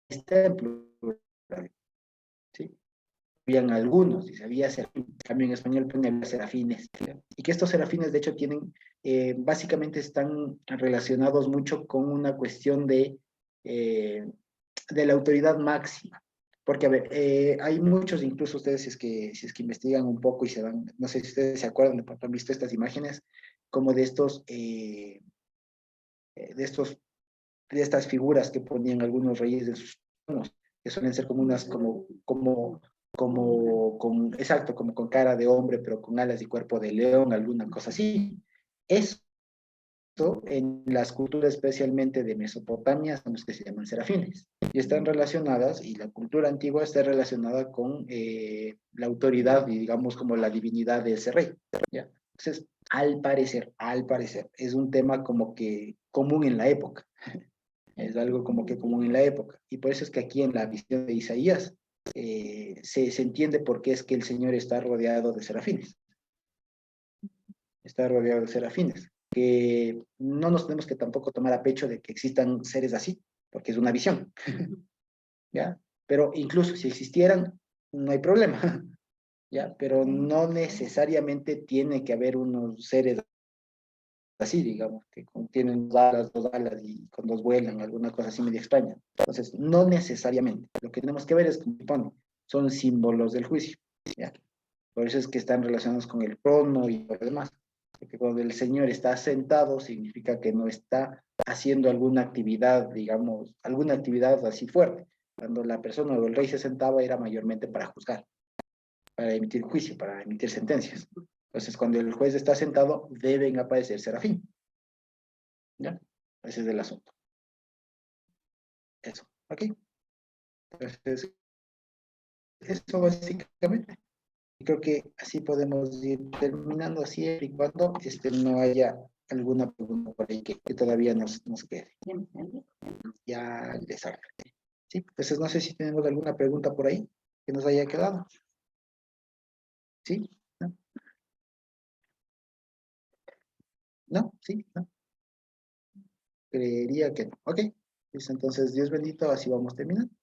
está en plural, ¿sí? Habían algunos, dice, había serafín, también en español pone serafines, y que estos serafines de hecho tienen, básicamente están relacionados mucho con una cuestión de la autoridad máxima, porque a ver, hay muchos, incluso ustedes si es que investigan un poco y se van, no sé si ustedes se acuerdan, de pronto han visto estas imágenes, como de estas figuras que ponían algunos reyes de sus tronos, que suelen ser como unas, exacto, como con cara de hombre, pero con alas y cuerpo de león, alguna cosa así. Eso en las culturas especialmente de Mesopotamia son los que se llaman serafines y están relacionadas, y la cultura antigua está relacionada con la autoridad y digamos como la divinidad de ese rey, ¿ya? Entonces, al parecer, es un tema como que común en la época. Es algo como que común en la época. Y por eso es que aquí en la visión de Isaías se entiende por qué es que el Señor está rodeado de serafines. Está rodeado de serafines. Que no nos tenemos que tampoco tomar a pecho de que existan seres así, porque es una visión. ¿Ya? Pero incluso si existieran, no hay problema. ¿Ya? Pero no necesariamente tiene que haber unos seres así, digamos, que tienen dos alas y con dos vuelan, alguna cosa así medio extraña. Entonces, no necesariamente. Lo que tenemos que ver es, como pone, son símbolos del juicio, ¿ya? Por eso es que están relacionados con el trono y lo demás. Porque cuando el Señor está sentado, significa que no está haciendo alguna actividad, digamos, alguna actividad así fuerte. Cuando la persona o el rey se sentaba era mayormente para juzgar, para emitir juicio, para emitir sentencias. Entonces, cuando el juez está sentado, deben aparecer serafín. ¿Ya? Ese es el asunto. Eso, ¿ok? Entonces, eso básicamente. Creo que así podemos ir terminando, siempre y cuando no haya alguna pregunta por ahí que todavía nos quede. Ya les hablo. ¿Sí? Entonces, no sé si tenemos alguna pregunta por ahí que nos haya quedado. ¿Sí? ¿No? ¿No? ¿Sí? ¿No? Creería que no. Ok. Pues entonces, Dios bendito, así vamos terminando.